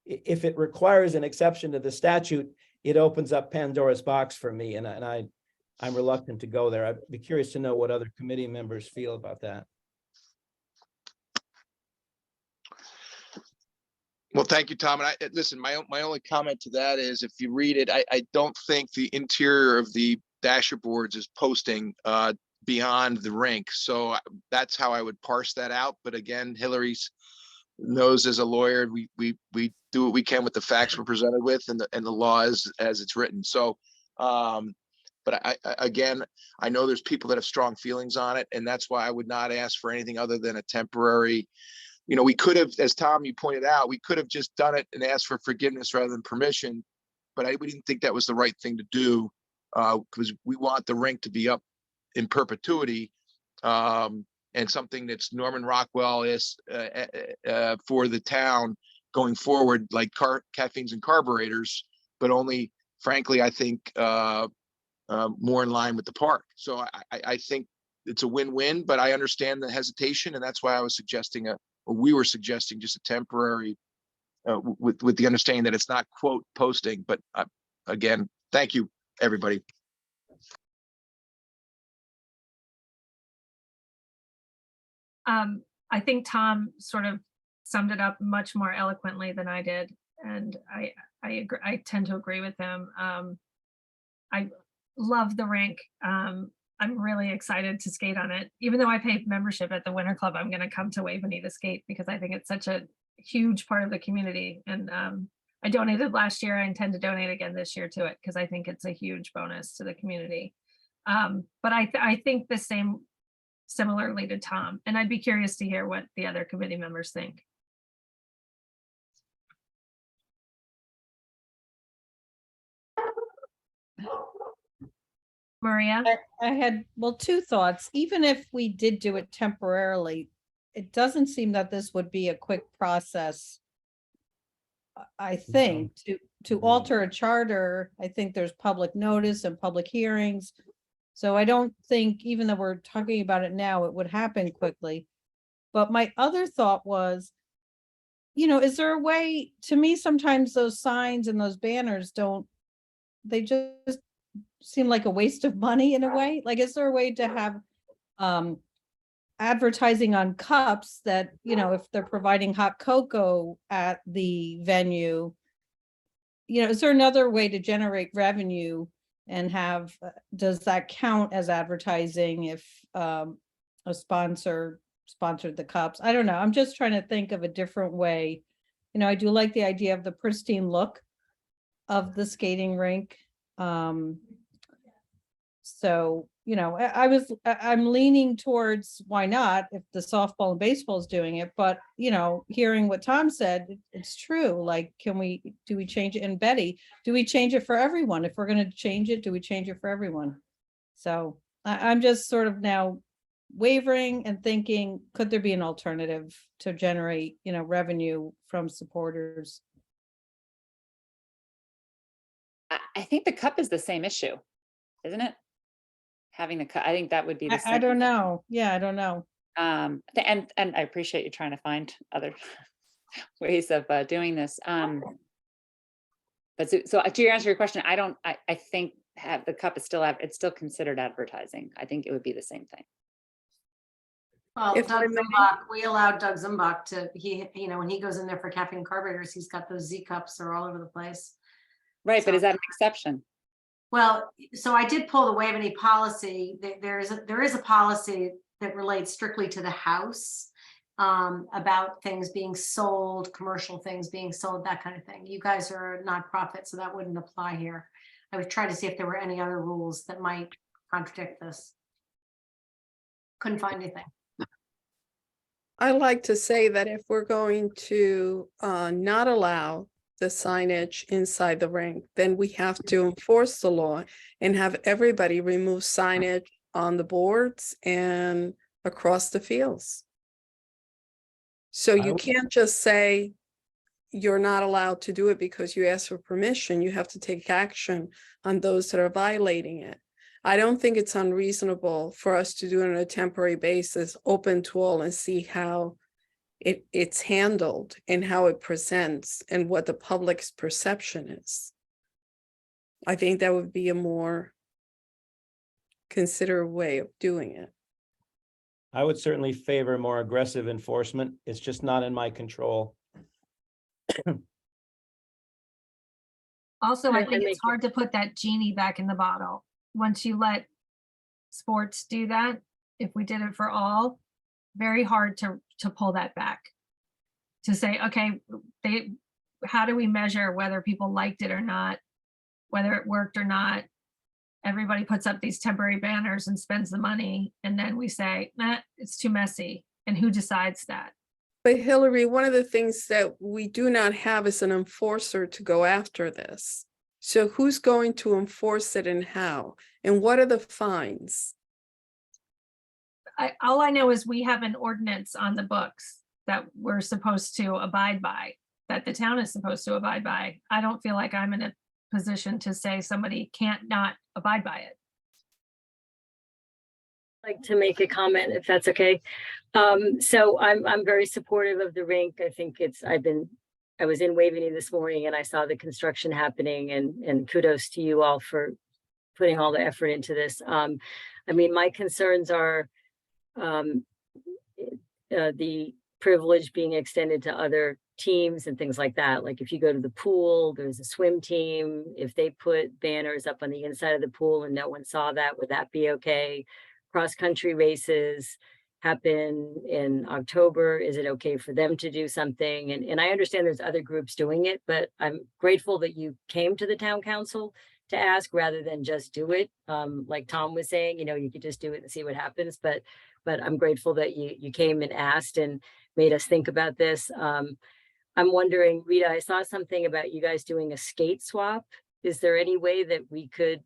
if it requires an exception to the statute, it opens up Pandora's box for me, and I'm reluctant to go there. I'd be curious to know what other committee members feel about that. Well, thank you, Tom. And listen, my only comment to that is, if you read it, I don't think the interior of the dasher boards is posting beyond the rink. So that's how I would parse that out. But again, Hillary's knows as a lawyer, we do what we can with the facts we're presented with and the law as it's written. So, but I know there's people that have strong feelings on it, and that's why I would not ask for anything other than a temporary. We could have, as Tom, you pointed out, we could have just done it and asked for forgiveness rather than permission, but we didn't think that was the right thing to do, because we want the rink to be up in perpetuity, and something that's Norman Rockwell is for the town going forward, like caffeines and carburetors, but only, frankly, I think more in line with the park. So I think it's a win-win, but I understand the hesitation, and that's why I was suggesting we were suggesting just a temporary, with the understanding that it's not quote posting. But again, thank you, everybody. I think Tom sort of summed it up much more eloquently than I did, and I agree. I tend to agree with him. I love the rink. I'm really excited to skate on it. Even though I pay membership at the Winter Club, I'm going to come to Waveney to skate because I think it's such a huge part of the community. And I donated last year. I intend to donate again this year to it because I think it's a huge bonus to the community. But I think the same similarly to Tom, and I'd be curious to hear what the other committee members think. Maria? I had, well, two thoughts. Even if we did do it temporarily, it doesn't seem that this would be a quick process. I think to alter a charter, I think there's public notice and public hearings. So I don't think, even though we're talking about it now, it would happen quickly. But my other thought was, is there a way, to me, sometimes those signs and those banners they just seem like a waste of money in a way. Like, is there a way to have advertising on cups that, if they're providing hot cocoa at the venue, is there another way to generate revenue and does that count as advertising if a sponsor sponsored the cups? I don't know. I'm just trying to think of a different way. I do like the idea of the pristine look of the skating rink. So, I'm leaning towards why not if the softball and baseball is doing it, but, hearing what Tom said, it's true. Like, do we change it? And Betty, do we change it for everyone? If we're going to change it, do we change it for everyone? So I'm just sort of now wavering and thinking, could there be an alternative to generate, revenue from supporters? I think the cup is the same issue, isn't it? Having the cup, I think that would be the same. I don't know. Yeah, I don't know. And I appreciate you trying to find other ways of doing this. But so to answer your question, I think the cup is it's still considered advertising. I think it would be the same thing. Well, If Doug I may- Zimbach, we allowed Doug Zimbach when he goes in there for caffeine carburetors, he's got those Z cups are all over the place. Right, but So- is that an exception? Well, so I did pull the Waveney policy. There is a policy that relates strictly to the house about things being sold, commercial things being sold, that kind of thing. You guys are a nonprofit, so that wouldn't apply here. I was trying to see if there were any other rules that might contradict this. Couldn't find anything. I like to say that if we're going to not allow the signage inside the rink, then we have to enforce the law and have everybody remove signage on the boards and across the fields. So you can't just say you're not allowed to do it because you asked for permission. You have to take action on those that are violating it. I don't think it's unreasonable for us to do it on a temporary basis, open to all, and see how it's handled and how it presents and what the public's perception is. I think that would be a more considerate way of doing it. I would certainly favor more aggressive enforcement. It's just not in my control. Also, I I think make it's hard to put that genie back in the bottle. Once you let sports do that, if we did it for all, very hard to pull that back. To say, okay, how do we measure whether people liked it or not, whether it worked or not? Everybody puts up these temporary banners and spends the money, and then we say, nah, it's too messy. And who decides that? But Hillary, one of the things that we do not have is an enforcer to go after this. So who's going to enforce it and how? And what are the fines? All I know is we have an ordinance on the books that we're supposed to abide by, that the town is supposed to abide by. I don't feel like I'm in a position to say somebody can't not abide by it. Like to make a comment, if that's okay. So I'm very supportive of the rink. I think I was in Waveney this morning and I saw the construction happening, and kudos to you all for putting all the effort into this. I mean, my concerns are the privilege being extended to other teams and things like that. Like if you go to the pool, there's a swim team. If they put banners up on the inside of the pool and no one saw that, would that be okay? Cross-country races happen in October. Is it okay for them to do something? And I understand there's other groups doing it, but I'm grateful that you came to the town council to ask rather than just do it. Like Tom was saying, you could just do it and see what happens, but I'm grateful that you came and asked and made us think about this. I'm wondering, Rita, I saw something about you guys doing a skate swap. Is there any way that we could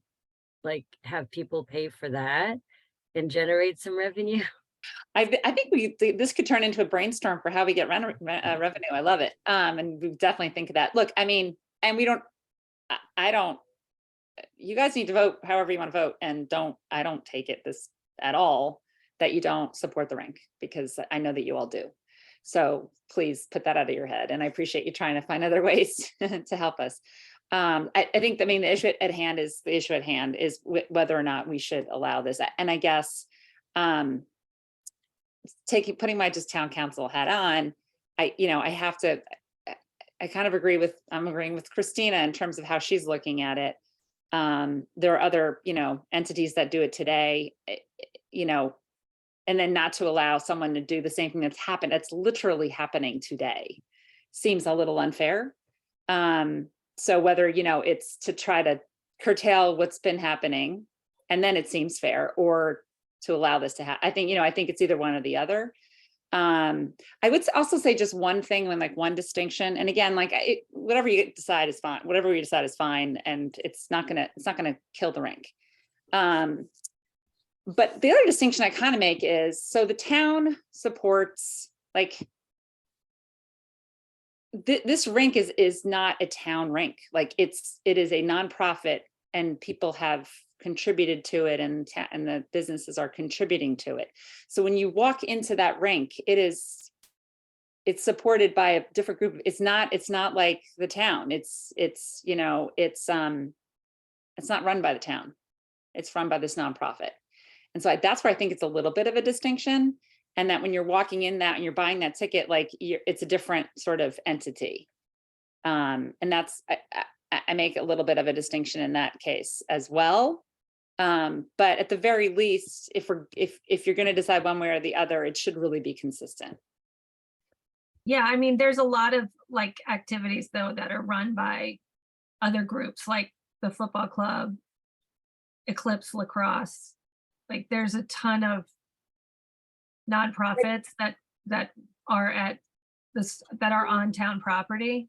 like have people pay for that and generate some revenue? I think this could turn into a brainstorm for how we get revenue. I love it. And we definitely think of that. Look, I mean, and you guys need to vote however you want to vote, and I don't take it this at all that you don't support the rink, because I know that you all do. So please put that out of your head. And I appreciate you trying to find other ways to help us. I think, the issue at hand is whether or not we should allow this. And I guess, putting my just town council hat on, I'm agreeing with Christina in terms of how she's looking at it. There are other, entities that do it today, and then not to allow someone to do the same thing that's literally happening today seems a little unfair. So whether, it's to try to curtail what's been happening, and then it seems fair, or to allow this to happen. I think it's either one or the other. I would also say just one thing, one distinction. And again, whatever you decide is fine. Whatever you decide is fine, and it's not gonna kill the rink. But the other distinction I kind of make is, so the town supports, this rink is not a town rink. It is a nonprofit, and people have contributed to it, and the businesses are contributing to it. So when you walk into that rink, it's supported by a different group. It's not like the town. It's not run by the town. It's run by this nonprofit. And so that's where I think it's a little bit of a distinction, and that when you're walking in that and you're buying that ticket, it's a different sort of entity. And that's, I make a little bit of a distinction in that case as well. But at the very least, if you're going to decide one way or the other, it should really be consistent. Yeah, there's a lot of activities though that are run by other groups, like the football club, Eclipse Lacrosse. There's a ton of nonprofits that are on town property.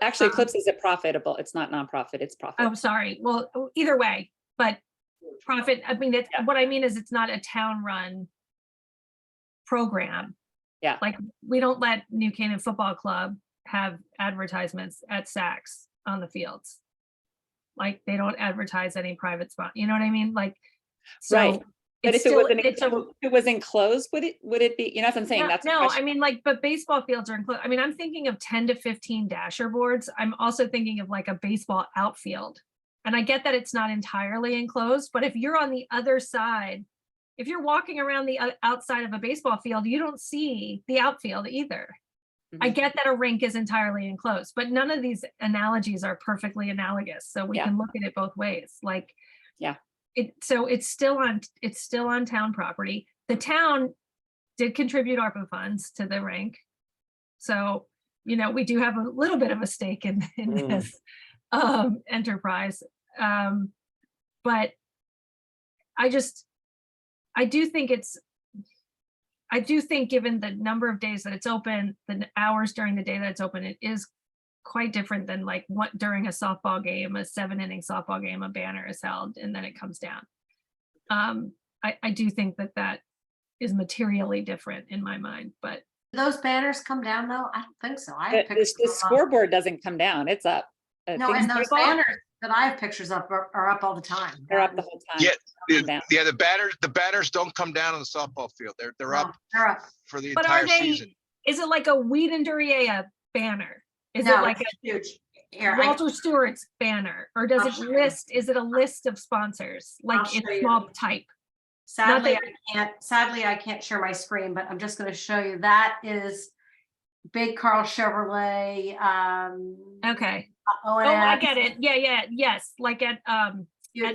Actually, Eclipse isn't profitable. It's not nonprofit. It's profit. Oh, sorry. Well, either way, but profit. What I mean is, it's not a town-run program. Yeah. We don't let New Canaan Football Club have advertisements at Saks on the fields. They don't advertise any private spot. You know what I mean? So right. But if it was enclosed, would it be? What I'm saying. That's no. But baseball fields are enclosed. I'm thinking of 10 to 15 dasher boards. I'm also thinking of a baseball outfield. And I get that it's not entirely enclosed, but if you're on the other side, if you're walking around the outside of a baseball field, you don't see the outfield either. Mm-hmm. I get that a rink is entirely enclosed, but none of these analogies are perfectly analogous. So we can look at it both ways. So it's still on town property. The town did contribute ARPA funds to the rink. So, we do have a little bit of a stake in this enterprise. But I do think given the number of days that it's open, the hours during the day that it's open, it is quite different than what during a softball game, a 7-inning softball game, a banner is held and then it comes down. I do think that is materially different in my mind, but. Do those banners come down though? I don't think so. The scoreboard doesn't come down, it's up. No, and those banners that I have pictures of are up all the time. They're up the whole time. Yeah, the banners don't come down on the softball field. They're up for the entire season. Is it like a Weed and Duryea banner? Is no, it like a huge Walter Stewart's banner, or does it list? Is it a list of sponsors, in small type? Sadly, that- I can't share my screen, but I'm just gonna show you. That is big Carl Chevrolet, Okay. Oh, I O&M. get it. Yeah, yes, like at, But it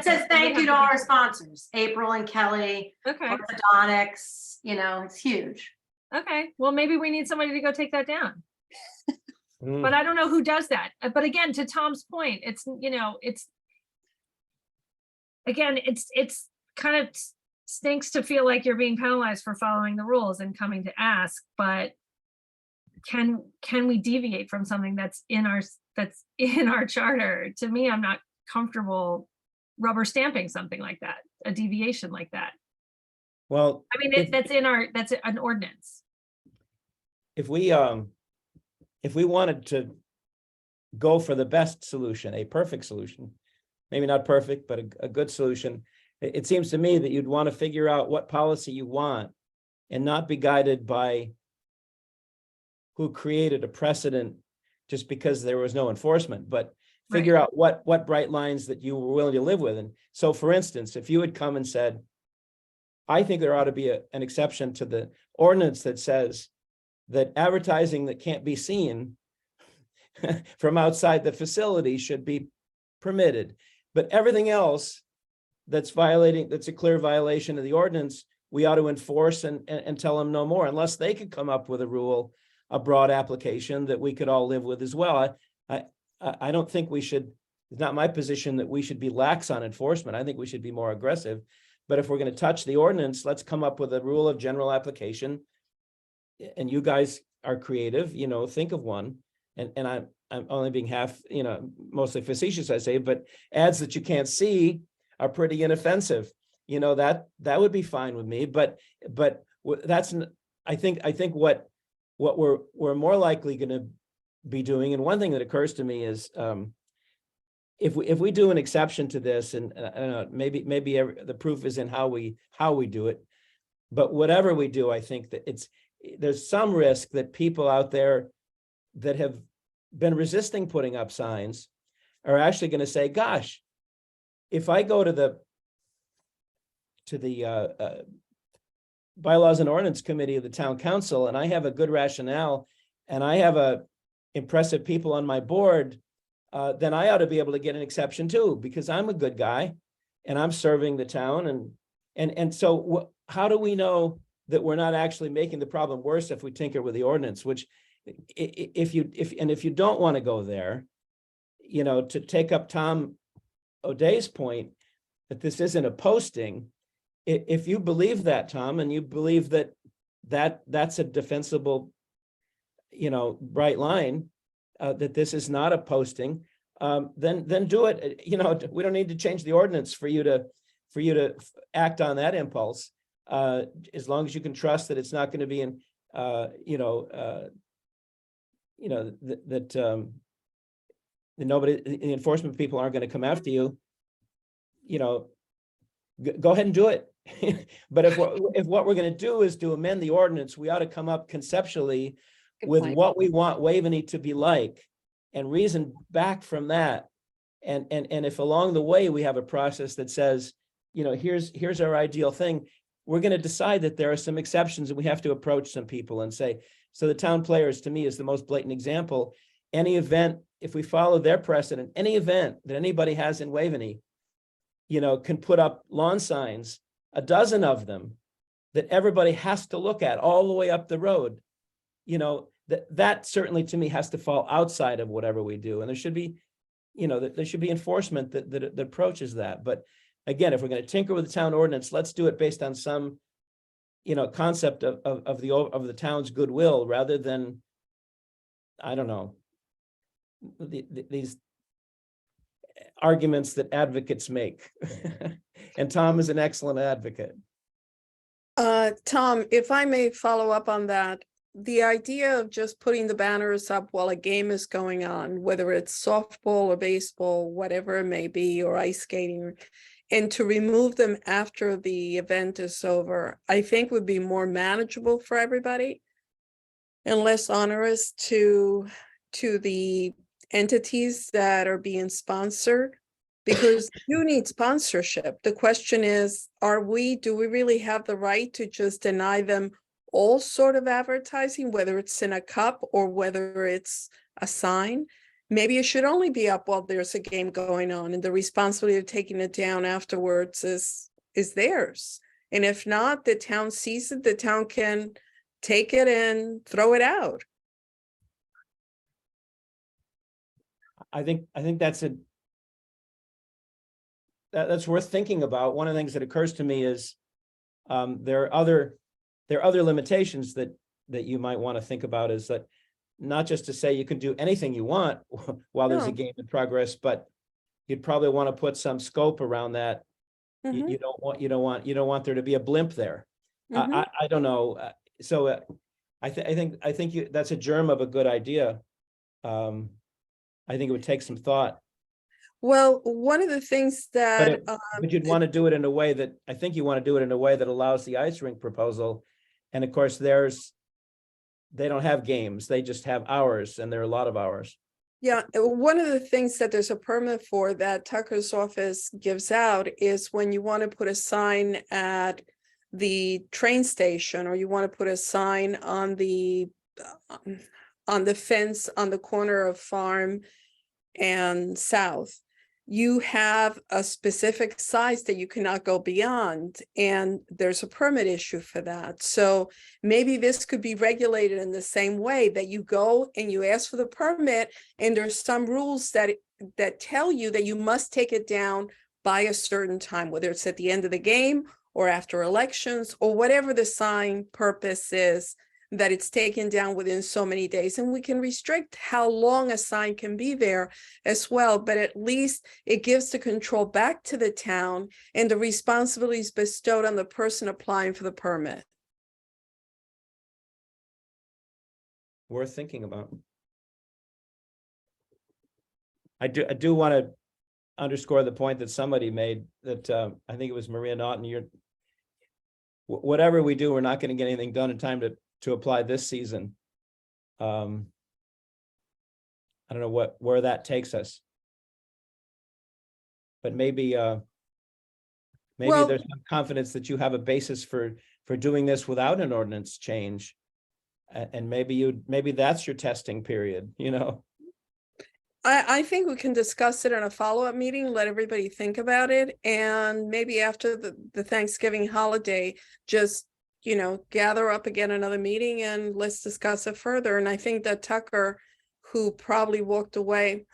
says nonprofits, thank they you to have all to our be- sponsors, April and Kelly, Okay, orthodontics, it's huge. okay. Well, maybe we need somebody to go take that down. Mm. But I don't know who does that. But again, to Tom's point, it's, again, it's kind of stinks to feel like you're being penalized for following the rules and coming to ask, but can we deviate from something that's in our charter? To me, I'm not comfortable rubber stamping something like that, a deviation like that. Well, I mean, if- that's an ordinance. if we wanted to go for the best solution, a perfect solution, maybe not perfect, but a good solution, it seems to me that you'd want to figure out what policy you want and not be guided by who created a precedent just because there was no enforcement, but figure out what bright lines that you were willing to live with. And so, for instance, if you had come and said, I think there ought to be an exception to the ordinance that says that advertising that can't be seen from outside the facility should be permitted, but everything else that's a clear violation of the ordinance, we ought to enforce and tell them no more, unless they could come up with a rule, a broad application that we could all live with as well. I don't think we should, it's not my position that we should be lax on enforcement. I think we should be more aggressive. But if we're going to touch the ordinance, let's come up with a rule of general application. And you guys are creative, think of one. And I'm only being mostly facetious, I say, but ads that you can't see are pretty inoffensive. That would be fine with me. But that's, I think what we're more likely going to be doing, and one thing that occurs to me is, if we do an exception to this, and I don't know, maybe the proof is in how we do it, but whatever we do, I think that there's some risk that people out there that have been resisting putting up signs are actually going to say, gosh, if I go to the Bylaws and Ordinance Committee of the Town Council and I have a good rationale and I have impressive people on my board, then I ought to be able to get an exception too, because I'm a good guy and I'm serving the town. And so how do we know that we're not actually making the problem worse if we tinker with the ordinance? Which if you don't want to go there, to take up Tom O'Day's point that this isn't a posting, if you believe that, Tom, and you believe that's a defensible, bright line, that this is not a posting, then do it. We don't need to change the ordinance for you to act on that impulse, as long as you can trust that it's not going to be in, the enforcement people aren't going to come after you. Go ahead and do it. But if what we're going to do is to amend the ordinance, we ought to come up conceptually Good with point. what we want Waveney to be like and reason back from that. And if along the way we have a process that says, here's our ideal thing, we're going to decide that there are some exceptions and we have to approach some people and say, so the town players to me is the most blatant example. Any event, if we follow their precedent, any event that anybody has in Waveney, can put up lawn signs, a dozen of them that everybody has to look at all the way up the road, that certainly to me has to fall outside of whatever we do. And there should be, there should be enforcement that approaches that. But again, if we're going to tinker with the town ordinance, let's do it based on some, concept of the town's goodwill rather than, I don't know, these arguments that advocates make. And Tom is an excellent advocate. Tom, if I may follow up on that, the idea of just putting the banners up while a game is going on, whether it's softball or baseball, whatever it may be, or ice skating, and to remove them after the event is over, I think would be more manageable for everybody and less onerous to the entities that are being sponsored, Because you need sponsorship. The question is, do we really have the right to just deny them all sort of advertising, whether it's in a cup or whether it's a sign? Maybe it should only be up while there's a game going on, and the responsibility of taking it down afterwards is theirs. And if not, the town sees it, the town can take it and throw it out. I think that's that's worth thinking about. One of the things that occurs to me is there are other limitations that you might want to think about, is that not just to say you can do anything you want while there's a No. game in progress, but you'd probably want to put some scope around that. Mhm, You don't want there to be a blimp there. mhm. I don't know. So I think that's a germ of a good idea. I think it would take some thought, Well, one of the things that, but you'd want to do it in a way that, I think you want to do it in a way that allows the ice rink proposal. And of course, they don't have games, they just have hours, and there are a lot of hours. yeah, one of the things that there's a permit for that Tucker's office gives out is when you want to put a sign at the train station, or you want to put a sign on the fence on the corner of Farm and South. You have a specific size that you cannot go beyond, and there's a permit issue for that. So maybe this could be regulated in the same way, that you go and you ask for the permit, and there's some rules that tell you that you must take it down by a certain time, whether it's at the end of the game or after elections, or whatever the sign purpose is, that it's taken down within so many days. And we can restrict how long a sign can be there as well, but at least it gives the control back to the town, and the responsibilities bestowed on the person applying for the permit. Worth thinking about. I do want to underscore the point that somebody made, that I think it was Maria Naughton. Whatever we do, we're not going to get anything done in time to apply this season. I don't know where that takes us, but maybe Well- there's some confidence that you have a basis for doing this without an ordinance change, and maybe that's your testing period. I think we can discuss it in a follow-up meeting, let everybody think about it, and maybe after the Thanksgiving holiday, just, gather up again another meeting and let's discuss it further. And I think that Tucker, who probably walked away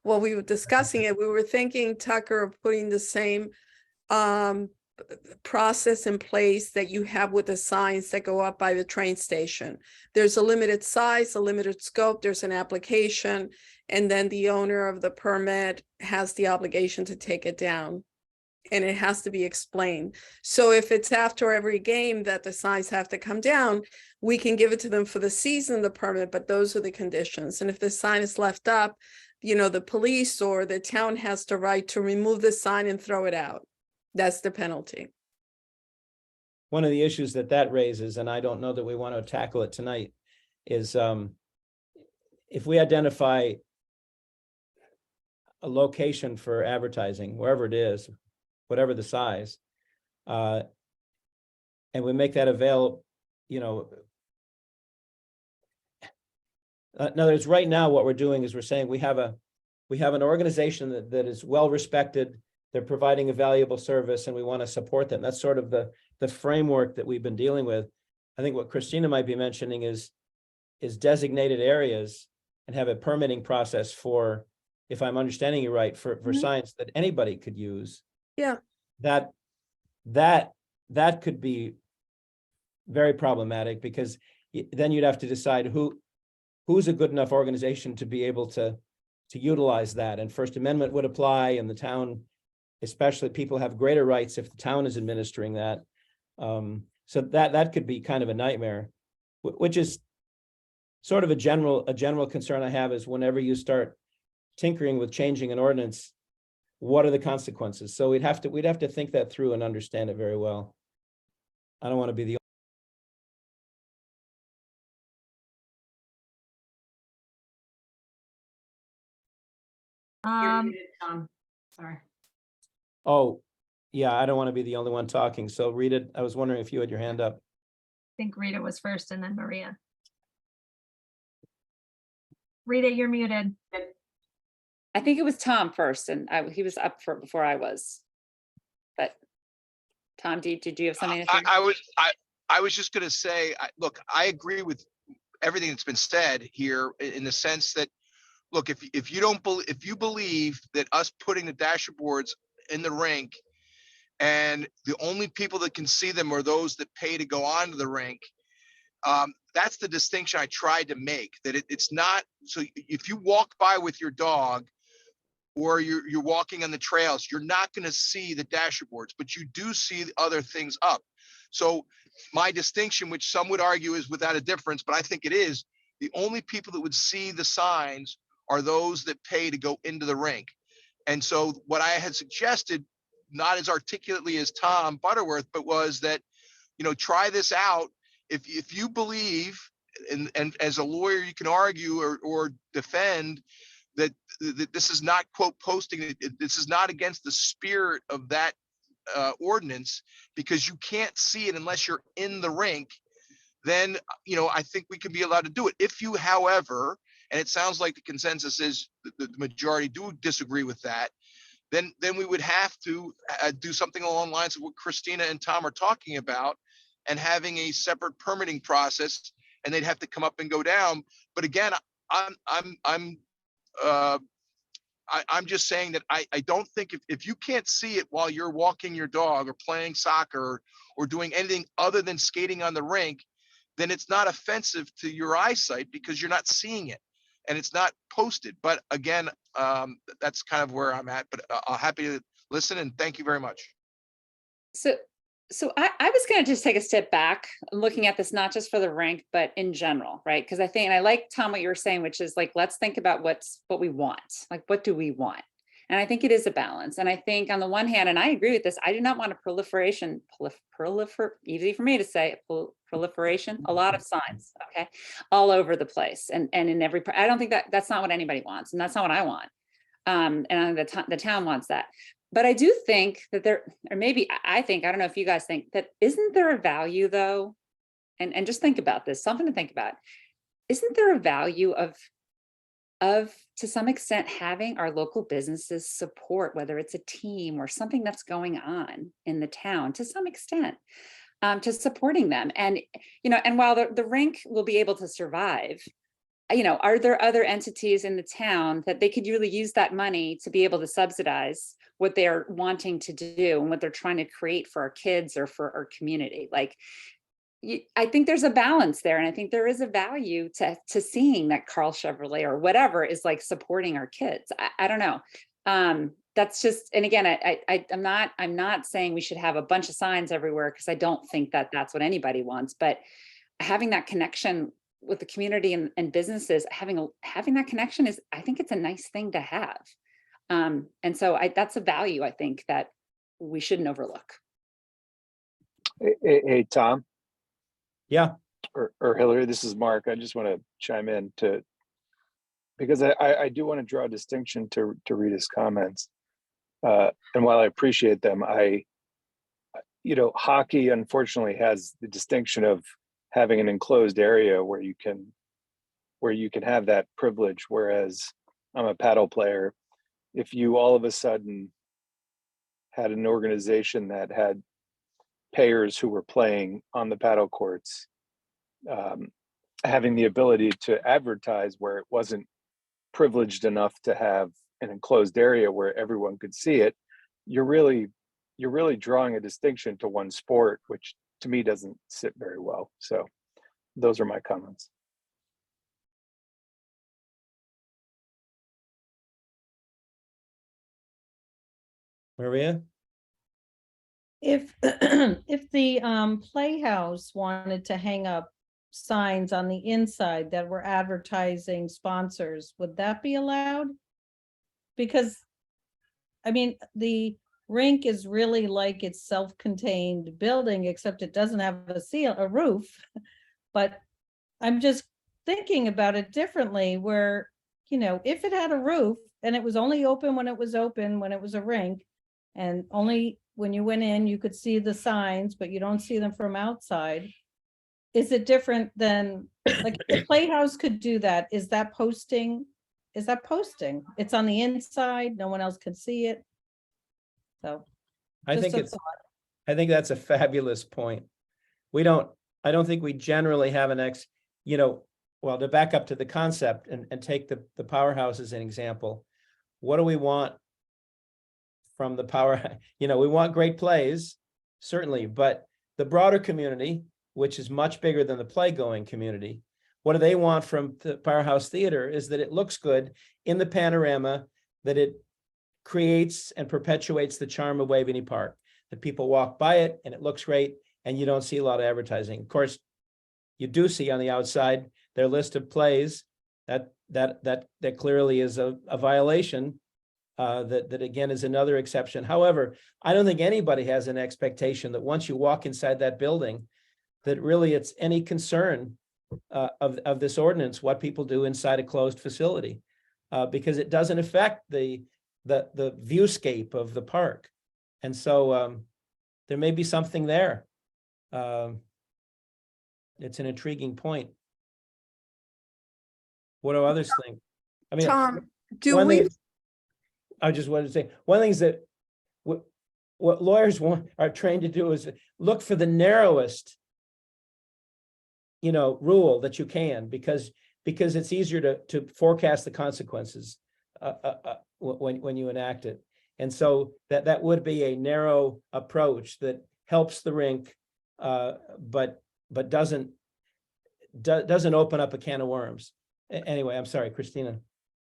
while we were discussing it, we were thinking, Tucker, of putting the same process in place that you have with the signs that go up by the train station. There's a limited size, a limited scope, there's an application, and then the owner of the permit has the obligation to take it down. And it has to be explained. So if it's after every game that the signs have to come down, we can give it to them for the season, the permit, but those are the conditions. And if the sign is left up, the police or the town has the right to remove the sign and throw it out. That's the penalty. One of the issues that raises, and I don't know that we want to tackle it tonight, is if we identify a location for advertising, wherever it is, whatever the size, and we make that available, in other words, right now, what we're doing is we're saying we have an organization that is well respected. They're providing a valuable service, and we want to support them. That's sort of the framework that we've been dealing with. I think what Christina might be mentioning is designated areas, and have a permitting process for, if I'm understanding you right, for signs that anybody could use. Yeah. That could be very problematic, because then you'd have to decide who's a good enough organization to be able to utilize that. And First Amendment would apply, and the town, especially, people have greater rights if the town is administering that. So that could be kind of a nightmare, which is sort of a general concern I have, is whenever you start tinkering with changing an ordinance, what are the consequences? So we'd have to think that through and understand it very well. I don't want to be the You're muted, Tom. Sorry. Oh, yeah, I don't want to be the only one talking. So Rita, I was wondering if you had your hand up. I think Rita was first and then Maria. Rita, you're muted. I think it was Tom first, and he was up for before I was. But Tom, did you have something to say? I was just gonna say, look, I agree with everything that's been said here in the sense that, look, if you believe that us putting the dashboards in the rink and the only people that can see them are those that pay to go onto the rink, that's the distinction I tried to make, that it's not, so if you walk by with your dog or you're walking on the trails, you're not going to see the dashboards, but you do see the other things up. So my distinction, which some would argue is without a difference, but I think it is, the only people that would see the signs are those that pay to go into the rink. And so what I had suggested, not as articulately as Tom Butterworth, but was that, try this out. If you believe, and as a lawyer, you can argue or defend that this is not, quote, posting, this is not against the spirit of that ordinance, because you can't see it unless you're in the rink, then, I think we can be allowed to do it. If you, however, and it sounds like the consensus is the majority do disagree with that, then we would have to do something along the lines of what Christina and Tom are talking about, and having a separate permitting process, and they'd have to come up and go down. But again, I'm just saying that I don't think if you can't see it while you're walking your dog or playing soccer or doing anything other than skating on the rink, then it's not offensive to your eyesight because you're not seeing it and it's not posted. But again, that's kind of where I'm at, but I'm happy to listen, and thank you very much. So I was going to just take a step back, looking at this, not just for the rink, but in general, right? Because I like, Tom, what you were saying, which is like, let's think about what we want. Like, what do we want? And I think it is a balance. And I think on the one hand, and I agree with this, I do not want a proliferation, easy for me to say, proliferation, a lot of signs, okay, all over the place. And in every, I don't think that's not what anybody wants. And that's not what I want. And the town wants that. But I do think that I don't know if you guys think that, isn't there a value though? And just think about this, something to think about. Isn't there a value of to some extent having our local businesses support, whether it's a team or something that's going on in the town, to some extent, to supporting them? And, and while the rink will be able to survive, are there other entities in the town that they could really use that money to be able to subsidize what they're wanting to do and what they're trying to create for our kids or for our community? Like, I think there's a balance there. And I think there is a value to seeing that Carl Chevrolet or whatever is like supporting our kids. I don't know. That's just, and again, I'm not saying we should have a bunch of signs everywhere, because I don't think that that's what anybody wants, but having that connection with the community and businesses, having that connection is, I think it's a nice thing to have. And so that's a value, I think, that we shouldn't overlook. Hey, Tom. Yeah. Or Hillary, this is Mark. I just want to chime in because I do want to draw a distinction to Rita's comments. And while I appreciate them, hockey unfortunately has the distinction of having an enclosed area where you can have that privilege. Whereas I'm a paddle player. If you all of a sudden had an organization that had payers who were playing on the paddle courts, having the ability to advertise where it wasn't privileged enough to have an enclosed area where everyone could see it, you're really drawing a distinction to one sport, which to me doesn't sit very well. So those are my comments. Maria? If if the Playhouse wanted to hang up signs on the inside that were advertising sponsors, would that be allowed? Because I mean, the rink is really like its self-contained building, except it doesn't have a roof. But I'm just thinking about it differently, where you know, if it had a roof and it was only open when it was open, when it was a rink, and only when you went in, you could see the signs, but you don't see them from outside. Is it different than, like, the Playhouse could do that? Is that posting? Is that posting? It's on the inside, no one else can see it. So. I just think a it's, thought. I think that's a fabulous point. I don't think we generally have well, to back up to the concept and take the powerhouse as an example. What do we want from the power? We want great plays, certainly, but the broader community, which is much bigger than the play-going community, what do they want from the Powerhouse Theater is that it looks good in the panorama, that it creates and perpetuates the charm of Waveney Park, that people walk by it and it looks great, and you don't see a lot of advertising. Of course, you do see on the outside their list of plays that clearly is a violation. That again is another exception. However, I don't think anybody has an expectation that once you walk inside that building, that really it's any concern of this ordinance what people do inside a closed facility, because it doesn't affect the viewscape of the park, and so there may be something there. It's an intriguing point. What do others think? I mean, Tom, do one we, thing I just wanted to say, one thing is that what lawyers are trained to do is look for the narrowest, rule that you can, because it's easier to forecast the consequences when you enact it. And so that would be a narrow approach that helps the rink, but doesn't open up a can of worms. Anyway, I'm sorry, Christina.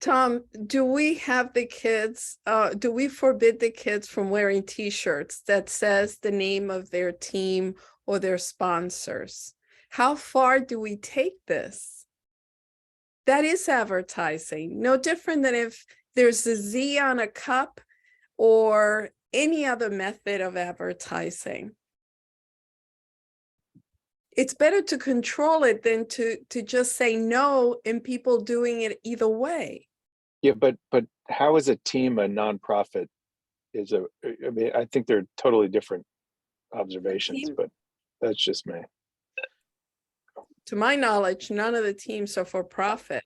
Tom, do we have the kids, do we forbid the kids from wearing t-shirts that says the name of their team or their sponsors? How far do we take this? That is advertising, no different than if there's a Z on a cup or any other method of advertising. It's better to control it than to just say no and people doing it either way. Yeah, but how is a team a nonprofit? I mean, I think they're totally different observations, but that's just me. To my knowledge, none of the teams are for profit.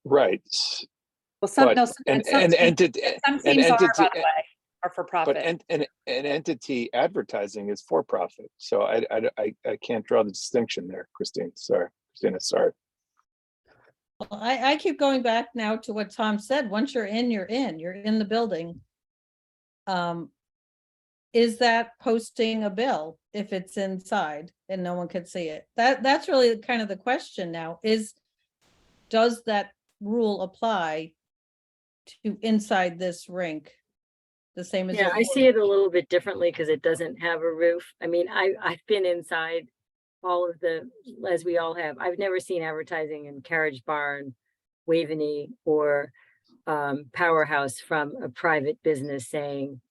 Right. Well, some, But no, some entity, some teams are, by the way, are for but profit. an entity advertising is for profit. So I can't draw the distinction there, Christina. Sorry. Well, I keep going back now to what Tom said. Once you're in the building. Is that posting a bill if it's inside and no one can see it? That's really kind of the question now does that rule apply to inside this rink? The same as. Yeah, I see it a little bit differently because it doesn't have a roof. I mean, I've been inside all of as we all have. I've never seen advertising in Carriage Barn, Waveney, or Powerhouse from a private business saying,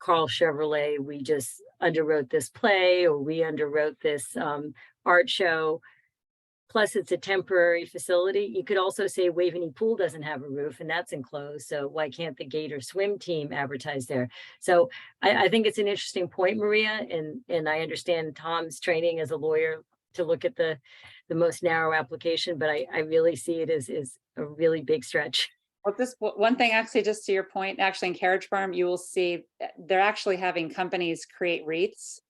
Carl Chevrolet, we just underwrote this play, or we underwrote this art show. Plus, it's a temporary facility. You could also say Waveney Pool doesn't have a roof and that's enclosed. So why can't the Gator swim team advertise there? So I think it's an interesting point, Maria. And I understand Tom's training as a lawyer to look at the most narrow application, but I really see it as a really big stretch. Well, this one thing, actually, just to your point, actually in Carriage Farm, you will see they're actually having companies create wreaths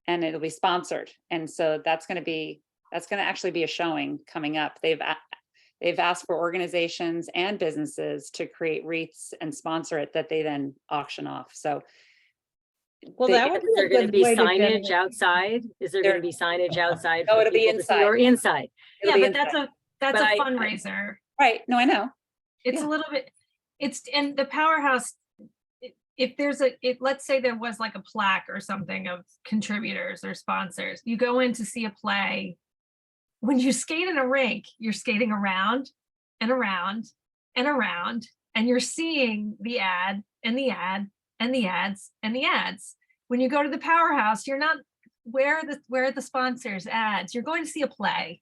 and it'll be sponsored. And so that's going to actually be a showing coming up. They've asked for organizations and businesses to create wreaths and sponsor it that they then auction off. So Well, that would Is there be a going to good be way to signage generate. outside? Is there going to be signage outside? No, for it'll be people to see, inside. or inside? It'll Yeah, be but inside. that's But a I- fundraiser. Right. No, I know. It's Yeah. a little bit, and the Powerhouse, if there's let's say there was like a plaque or something of contributors or sponsors, you go in to see a play. When you skate in a rink, you're skating around and around and around, and you're seeing the ad and the ad and the ads and the ads. When you go to the Powerhouse, you're not, where are the sponsors' ads? You're going to see a play.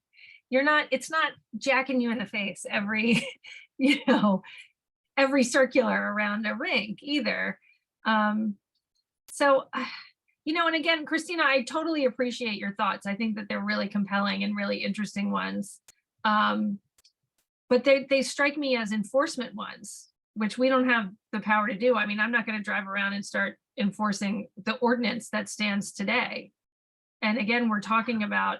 it's not jacking you in the face every, every circular around a rink either. So, and again, Christina, I totally appreciate your thoughts. I think that they're really compelling and really interesting ones. But they strike me as enforcement ones, which we don't have the power to do. I mean, I'm not going to drive around and start enforcing the ordinance that stands today. And again, we're talking about,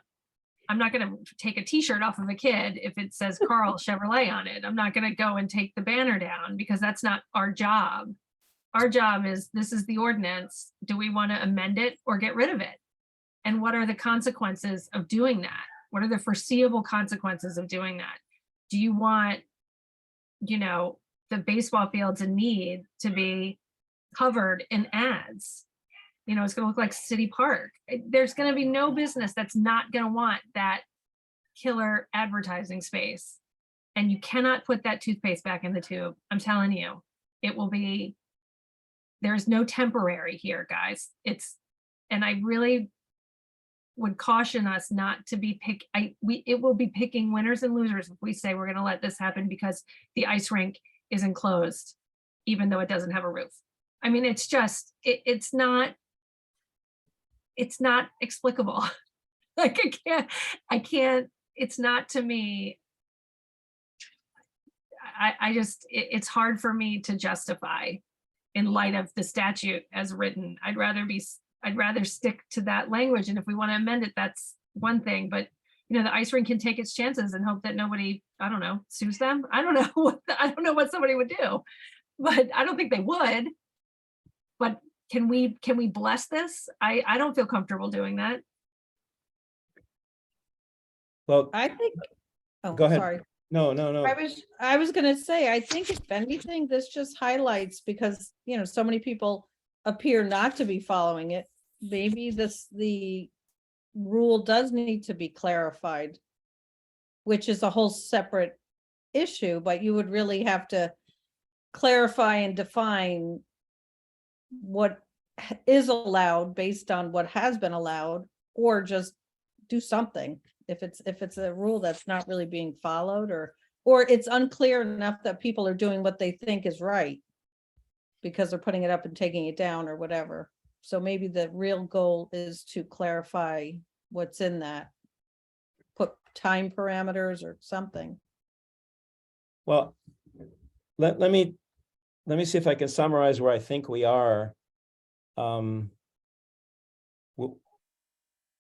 I'm not going to take a t-shirt off of a kid if it says Carl Chevrolet on it. I'm not going to go and take the banner down because that's not our job. Our job is, this is the ordinance. Do we want to amend it or get rid of it? And what are the consequences of doing that? What are the foreseeable consequences of doing that? Do you want, the baseball fields in Mead to be covered in ads? It's going to look like City Park. There's going to be no business that's not going to want that killer advertising space. And you cannot put that toothpaste back in the tube. I'm telling you, it will be, there's no temporary here, guys. And I really would caution us not to be it will be picking winners and losers if we say we're going to let this happen because the ice rink is enclosed, even though it doesn't have a roof. I mean, it's just, it's not explicable. Like I can't, it's not to me. I just, it's hard for me to justify in light of the statute as written. I'd rather stick to that language. And if we want to amend it, that's one thing, but the ice rink can take its chances and hope that nobody, I don't know, sues them. I don't know what somebody would do, but I don't think they would. But can we bless this? I don't feel comfortable doing that. Well, I think, oh, go ahead. sorry. No. I was gonna say, I think if anything, this just highlights because, so many people appear not to be following it. Maybe the rule does need to be clarified, which is a whole separate issue, but you would really have to clarify and define what is allowed based on what has been allowed, or just do something if it's a rule that's not really being followed, or it's unclear enough that people are doing what they think is right because they're putting it up and taking it down or whatever. So maybe the real goal is to clarify what's in that, put time parameters or something. Well, let me see if I can summarize where I think we are.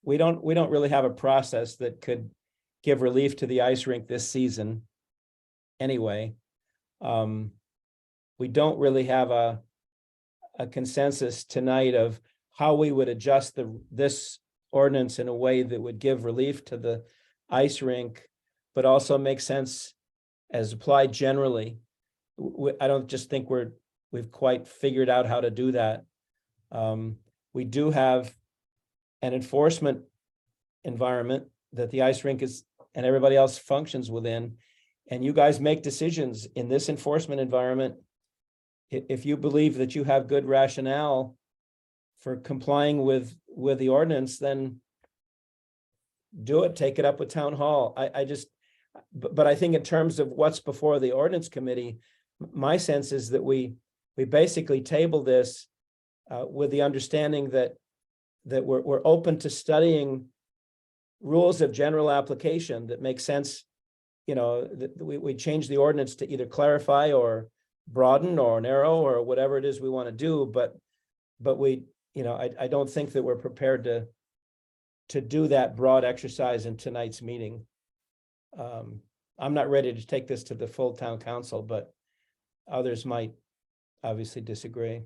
We don't really have a process that could give relief to the ice rink this season anyway. We don't really have a consensus tonight of how we would adjust this ordinance in a way that would give relief to the ice rink, but also make sense as applied generally. I don't just think we've quite figured out how to do that. We do have an enforcement environment that the ice rink is and everybody else functions within, and you guys make decisions in this enforcement environment. If you believe that you have good rationale for complying with the ordinance, then do it, take it up with town hall. But I think in terms of what's before the ordinance committee, my sense is that we basically table this with the understanding that we're open to studying rules of general application that make sense. That we change the ordinance to either clarify or broaden or narrow or whatever it is we want to do, but we, I don't think that we're prepared to do that broad exercise in tonight's meeting. I'm not ready to take this to the full town council, but others might obviously disagree.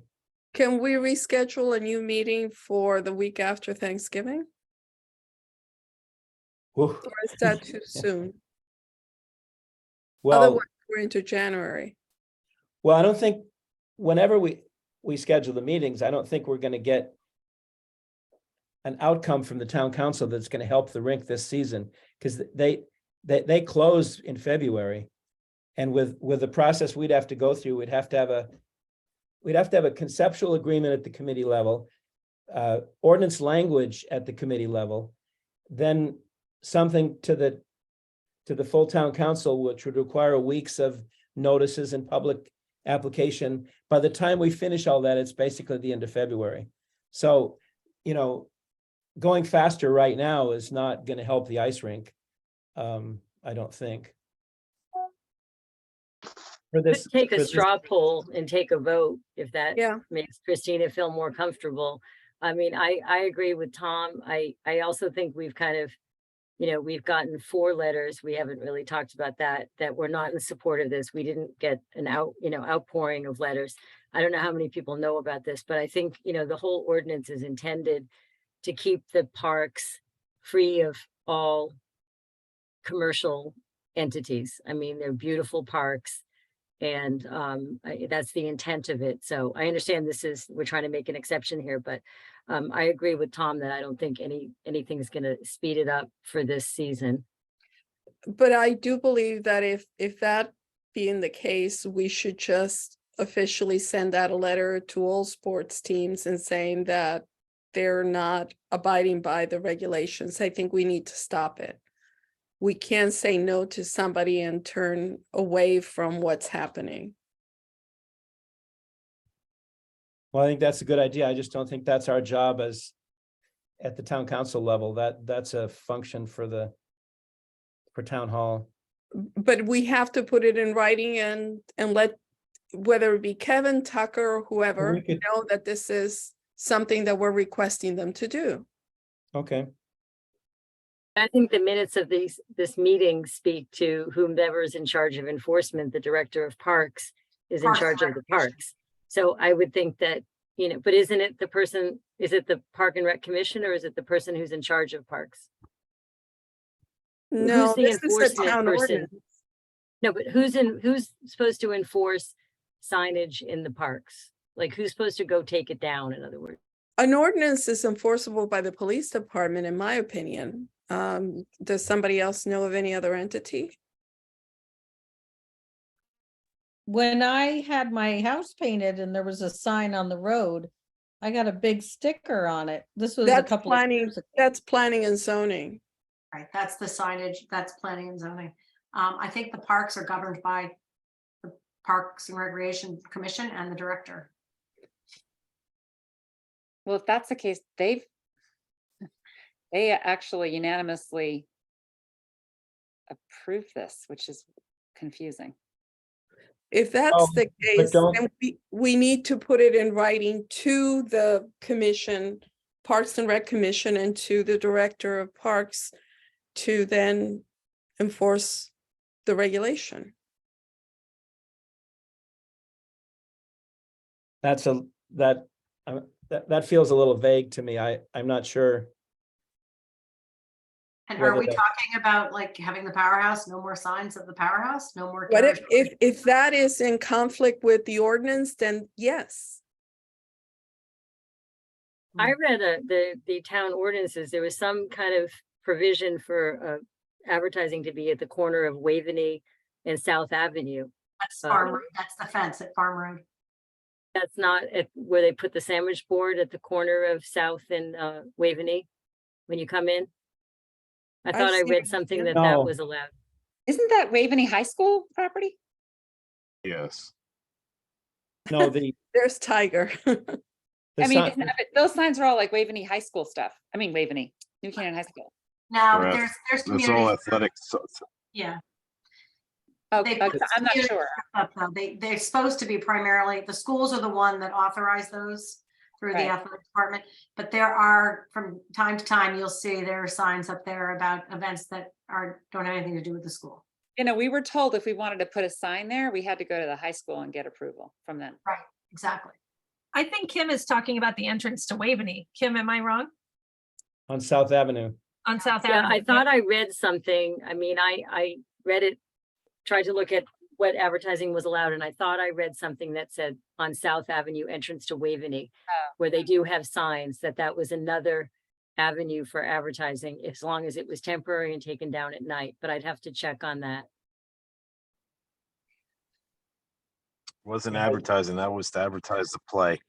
Can we reschedule a new meeting for the week after Thanksgiving? Whew. Or is that too soon? Well, Otherwise, we're into January. well, I don't think whenever we schedule the meetings, I don't think we're going to get an outcome from the town council that's going to help the rink this season, because they close in February, and with the process we'd have to go through, we'd have to have a conceptual agreement at the committee level, ordinance language at the committee level, then something to the to the full town council, which would require weeks of notices and public application. By the time we finish all that, it's basically the end of February. So, you know, going faster right now is not going to help the ice rink. I don't think. For this, Take for a this- straw poll and take a vote if that Yeah. makes Christina feel more comfortable. I mean, I agree with Tom. I also think we've kind of, you know, we've gotten 4 letters. We haven't really talked about that we're not in support of this. We didn't get an outpouring of letters. I don't know how many people know about this, but I think, you know, the whole ordinance is intended to keep the parks free of all commercial entities. I mean, they're beautiful parks. And that's the intent of it. So I understand we're trying to make an exception here, but I agree with Tom that I don't think anything's going to speed it up for this season. But I do believe that if that being the case, we should just officially send out a letter to all sports teams and saying that they're not abiding by the regulations. I think we need to stop it. We can't say no to somebody and turn away from what's happening. Well, I think that's a good idea. I just don't think that's our job as at the town council level. That's a function for town hall. But we have to put it in writing and let, whether it be Kevin, Tucker, or whoever, We could- know that this is something that we're requesting them to do. Okay. I think the minutes of this meeting speak to whomever is in charge of enforcement. The director of parks is in Parks and charge of the Recreation. parks. So I would think that, you know, but isn't it is it the Park and Rec Commission or is it the person who's in charge of parks? No, Who's the this is a enforcement town person? ordinance. No, but who's supposed to enforce signage in the parks? Like who's supposed to go take it down, in other words? An ordinance is enforceable by the police department, in my opinion. Does somebody else know of any other entity? When I had my house painted and there was a sign on the road, I got a big sticker on it. This was a That's couple of planning, years ago. that's planning and zoning. Right, that's the signage, that's planning and zoning. I think the parks are governed by the Parks and Recreation Commission and the director. Well, if that's the case, they actually unanimously approved this, which is confusing. If that's Oh, the case, don't- then we need to put it in writing to the commission, Parks and Rec Commission, and to the director of parks to then enforce the regulation. That feels a little vague to me. I'm not sure. And are Whether we that- talking about like having the powerhouse, no more signs of the powerhouse, no more? But carriage? if that is in conflict with the ordinance, then yes. I read the town ordinances. There was some kind of provision for advertising to be at the corner of Waveney and South Avenue. That's Farm Road, that's the fence at Farm Road. That's not where they put the sandwich board at the corner of South and Waveney when you come in. I I've thought I seen read it, something yeah. that No. was allowed. Isn't that Waveney High School property? Yes. No, the There's Tiger. I mean, sign- those signs are all like Waveney High School stuff. I mean, Waveney, New Canaan High School. No, but Correct. there's That's community, all athletics. yeah. Oh, They okay, put I'm not community sure. stuff up, though. They're supposed to be primarily, the schools are the one that authorize those through the Right. athletic department. But there are, from time to time, you'll see there are signs up there about events that don't have anything to do with the school. You know, we were told if we wanted to put a sign there, we had to go to the high school and get approval from them. Exactly. I think Kim is talking about the entrance to Waveney. Kim, am I wrong? on South Avenue. On South Yeah, Avenue? I thought I read something. I mean, I read it, tried to look at what advertising was allowed, and I thought I read something that said on South Avenue, entrance to Waveney, where they do have signs that was another avenue for advertising, as long as it was temporary and taken down at night, but I'd have to check on that. Wasn't advertising, that was to advertise the play.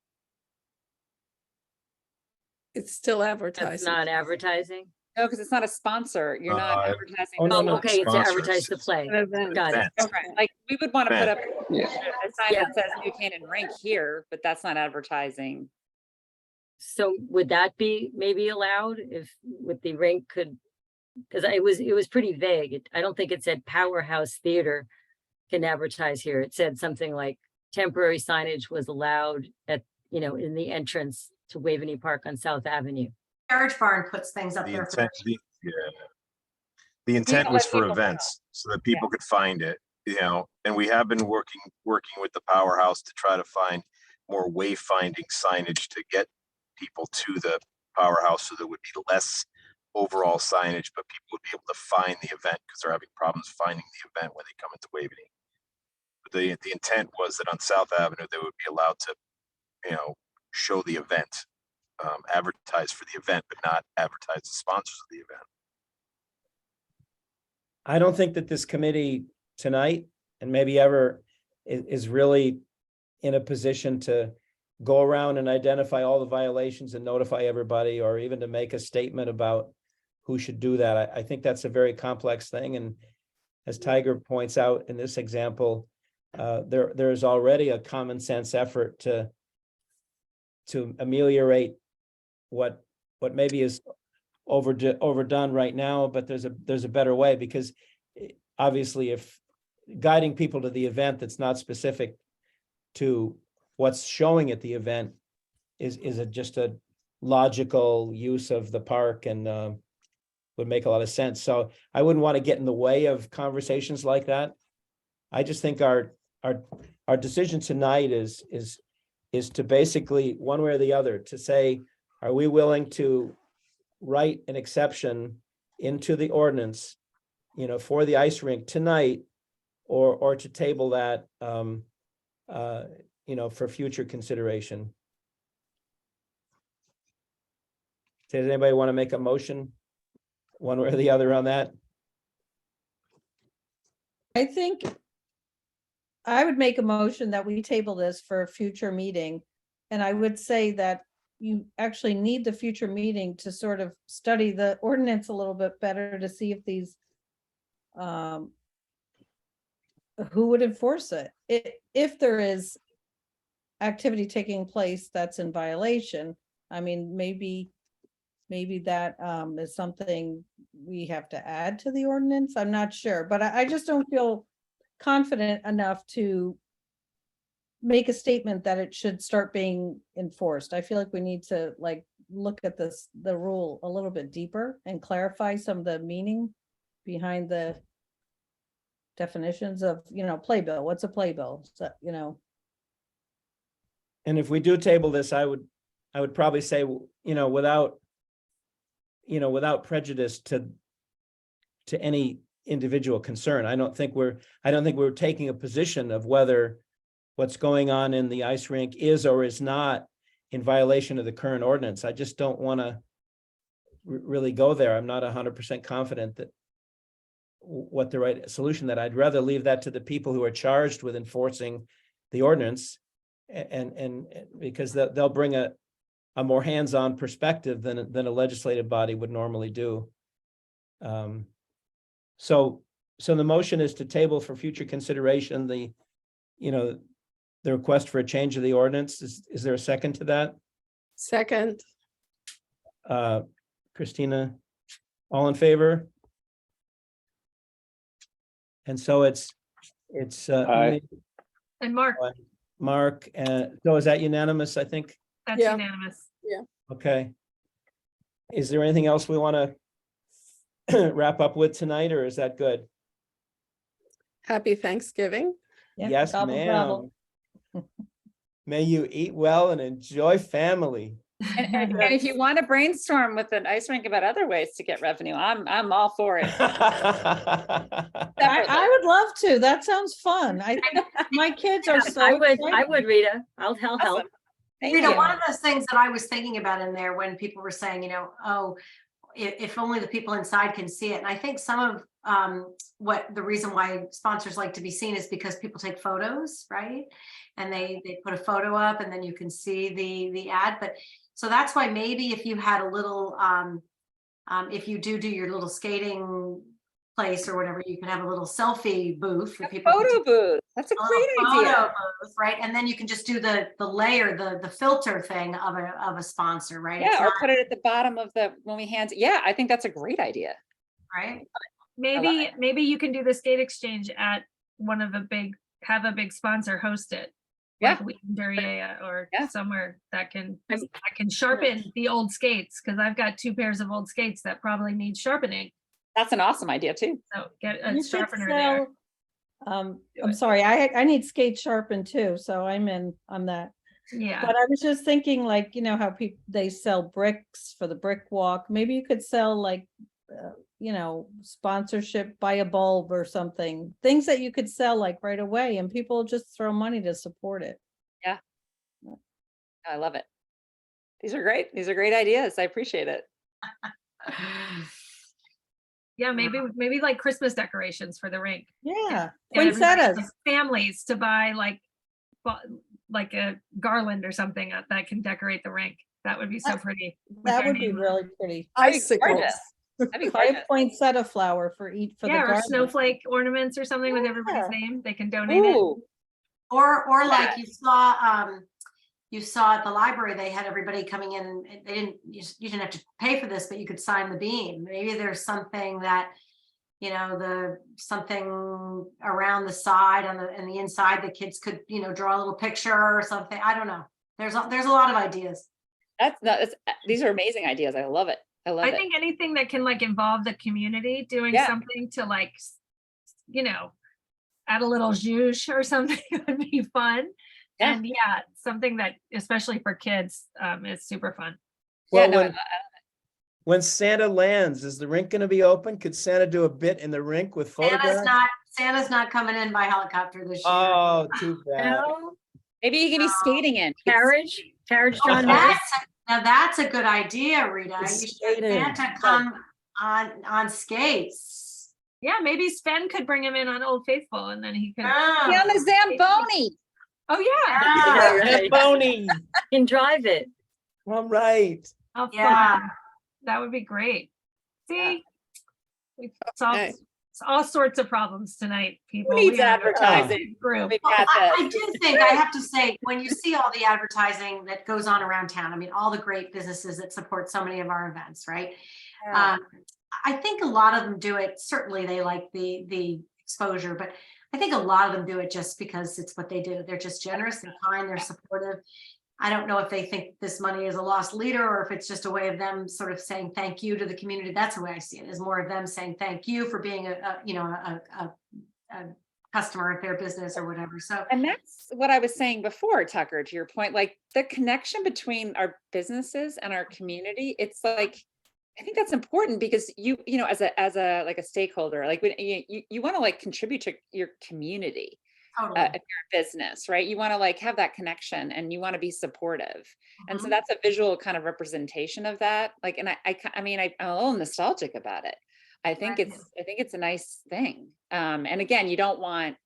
It's still That's advertising. not advertising. No, because it's not a sponsor. You're not Uh, advertising. oh, the no, Oh, no. okay, it's to Sponsors. advertise the play. An event. Got it. Event. Okay, like, we would want to put up Yeah. a sign Yeah. that says New Canaan Rink here, but that's not advertising. So would that be maybe allowed if with the rink could? Because it was pretty vague. I don't think it said Powerhouse Theater can advertise here. It said something like temporary signage was allowed at, in the entrance to Waveney Park on South Avenue. Carriage Barn puts things up The there for intent, the intent gotta was let for people know. events so that people could find it, and we have been working with the Powerhouse to try to find more wayfinding signage to get people to the Powerhouse so there would be less overall signage, but people would be able to find the event because they're having problems finding the event when they come into Waveney. But the intent was that on South Avenue, they would be allowed to, show the event, advertise for the event, but not advertise the sponsors of the event. I don't think that this committee tonight and maybe ever is really in a position to go around and identify all the violations and notify everybody, or even to make a statement about who should do that. I think that's a very complex thing. And as Tiger points out in this example, there's already a common sense effort to ameliorate what maybe is overdone right now, but there's a better way, because obviously if guiding people to the event that's not specific to what's showing at the event is just a logical use of the park and would make a lot of sense. So I wouldn't want to get in the way of conversations like that. I just think our decision tonight is to basically, one way or the other, to say, are we willing to write an exception into the ordinance, for the ice rink tonight, or to table that, for future consideration. Does anybody want to make a motion one way or the other on that? I think I would make a motion that we table this for a future meeting. And I would say that you actually need the future meeting to sort of study the ordinance a little bit better to see if these, who would enforce it? If there is activity taking place that's in violation, I mean, maybe that is something we have to add to the ordinance. I'm not sure, but I just don't feel confident enough to make a statement that it should start being enforced. I feel like we need to look at the rule a little bit deeper and clarify some of the meaning behind the definitions of, playbill. What's a playbill? So, And if we do table this, I would probably say, without prejudice to any individual concern. I don't think we're taking a position of whether what's going on in the ice rink is or is not in violation of the current ordinance. I just don't want to really go there. I'm not 100% confident that what the right solution, that I'd rather leave that to the people who are charged with enforcing the ordinance, and because they'll bring a more hands-on perspective than a legislative body would normally do. So the motion is to table for future consideration the request for a change of the ordinance. Is there a second to that? Second. Christina, all in favor? And so it's Aye. And Mark, Mark, so is that unanimous, I think? that's Yeah. unanimous. Okay. Is there anything else we want to wrap up with tonight, or is that good? Happy Thanksgiving. yeah, Yes, gobble, ma'am. gobble. May you eat well and enjoy family. And if you want to brainstorm with an ice rink about other ways to get revenue, I'm all for it. I would love to. That sounds fun. I think my kids are so I excited. would, Rita. I'll help. Awesome. Thank Rita, you. one of those things that I was thinking about in there when people were saying, oh, if only the people inside can see it. And I think some of what the reason why sponsors like to be seen is because people take photos, right? And they put a photo up and then you can see the ad. But so that's why maybe if you had a little If you do your little skating place or whatever, you can have a little selfie booth for A people. to photo take booth. That's a a little great photo idea. booth, right? And then you can just do the layer, the filter thing of a sponsor, right? It's Yeah, or not, put it at the bottom of the, when we hand, yeah, I think that's a great idea. right? Maybe you can do the skate exchange at one of the big, have a big sponsor host it. Yeah. Like Duryea or Yeah. somewhere that can sharpen the old skates, because I've got 2 pairs of old skates that probably need sharpening. That's an awesome idea too. So get You a could sharpener there. sell, Do I'm it. sorry, I need skate sharpened too, so I'm in on that. Yeah, But I was just thinking, like, you know, how people, they sell bricks for the brick walk. Maybe you could sell like, you know, sponsorship, buy a bulb or something. Things that you could sell like right away and people just throw money to support it. I love it. These are great. These are great ideas. I appreciate it. yeah, maybe like Christmas decorations for the rink. Yeah, Get everybody, poinsettias. like, families to buy like a garland or something that can decorate the rink. That would be so pretty. with That their would be name on it. really pretty. That'd be Icicles. gorgeous. That'd be Buy a gorgeous. poinsettia flower for the Yeah, or garden. snowflake ornaments or something with everybody's Yeah. name. They can donate it. Ooh, Or like you saw at the library, they had everybody coming in and they didn't, you didn't have to pay for this, but you could sign the beam. Maybe there's something that, you know, something around the side and the inside, the kids could, you know, draw a little picture or something. I don't know. There's a lot of ideas. these are amazing ideas. I love it. I love I it. think anything that can like involve the community doing Yeah. something to like, you know, add a little zhuzh or something would be fun. Yeah. And yeah, something that especially for kids is super fun. Yeah, Well, no, when Santa lands, is the rink gonna be open? Could Santa do a bit in the rink with photographs? Santa's not coming in by helicopter this year. Oh, too bad. No, maybe he can be skating in. carriage drawn Oh, horse. now that's a good idea, Rita. You It's should skating. Santa come on skates. Yeah, maybe Sven could bring him in on Old Faithful and then he can, Be on the Zamboni. oh yeah. Ah, Yeah, right. Boney, Can drive it. all right. How Yeah. fun. That would be great. Yeah. See? We've solved Okay. all sorts of problems tonight, people. Who needs We are a advertising? Group. We've Well, got I this. do think, I have to say, when you see all the advertising that goes on around town, I mean, all the great businesses that support so many of our events, right? Yeah. I think a lot of them do it, certainly they like the exposure, but I think a lot of them do it just because it's what they do. They're just generous, they're kind, they're supportive. I don't know if they think this money is a lost leader or if it's just a way of them sort of saying thank you to the community. That's the way I see it, is more of them saying thank you for being a customer at their business or whatever. So And that's what I was saying before, Tucker, to your point, like the connection between our businesses and our community, it's like, I think that's important because you know, as a like a stakeholder, like when you want to like contribute to your community. totally. If you're a business, right? You want to like have that connection and you want to be supportive. And so Mhm. that's a visual kind of representation of that. Like, and I mean, I'm a little nostalgic about it. I think Right. it's a nice thing. And again, you don't want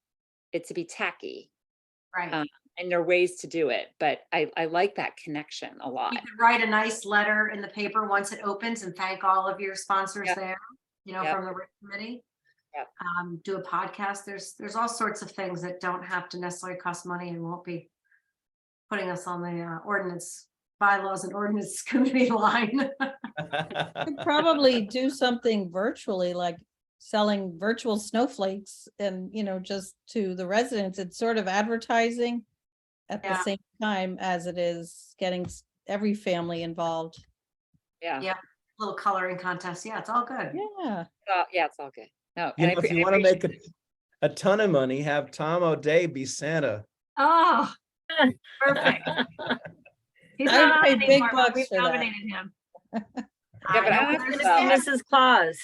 it to be tacky, Right. and there are ways to do it, but I like that connection a lot. You could write a nice letter in the paper once it opens and thank all of your sponsors Yep. there, you know, Yep. from the RIC committee. Yep. Do a podcast. There's all sorts of things that don't have to necessarily cost money and won't be putting us on the bylaws and ordinance committee line. Could probably do something virtually, like selling virtual snowflakes and, you know, just to the residents. It's sort of advertising at the Yeah. same time as it is getting every family involved. Yeah. Yeah. Little coloring contest. Yeah, it's all good. Yeah. Yeah, it's all good. No, You and know, if you I want to make appreciate a ton of money, have Tom O'Day be Santa. Oh, perfect. He's I would not pay on big anymore, but bucks we've for that. nominated him. Yeah, but I I know was there's gonna a- say- Mrs. Claus.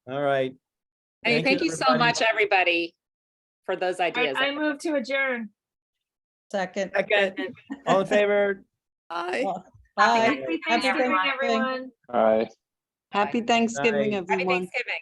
All right. Hey, thank you so everybody. much, everybody, for those ideas. I move to adjourn. Second. Second, all in favor? Aye. Bye. Happy Thanksgiving, Thanksgiving. everyone. All right. Happy Thanksgiving, Night. Happy everyone. Thanksgiving.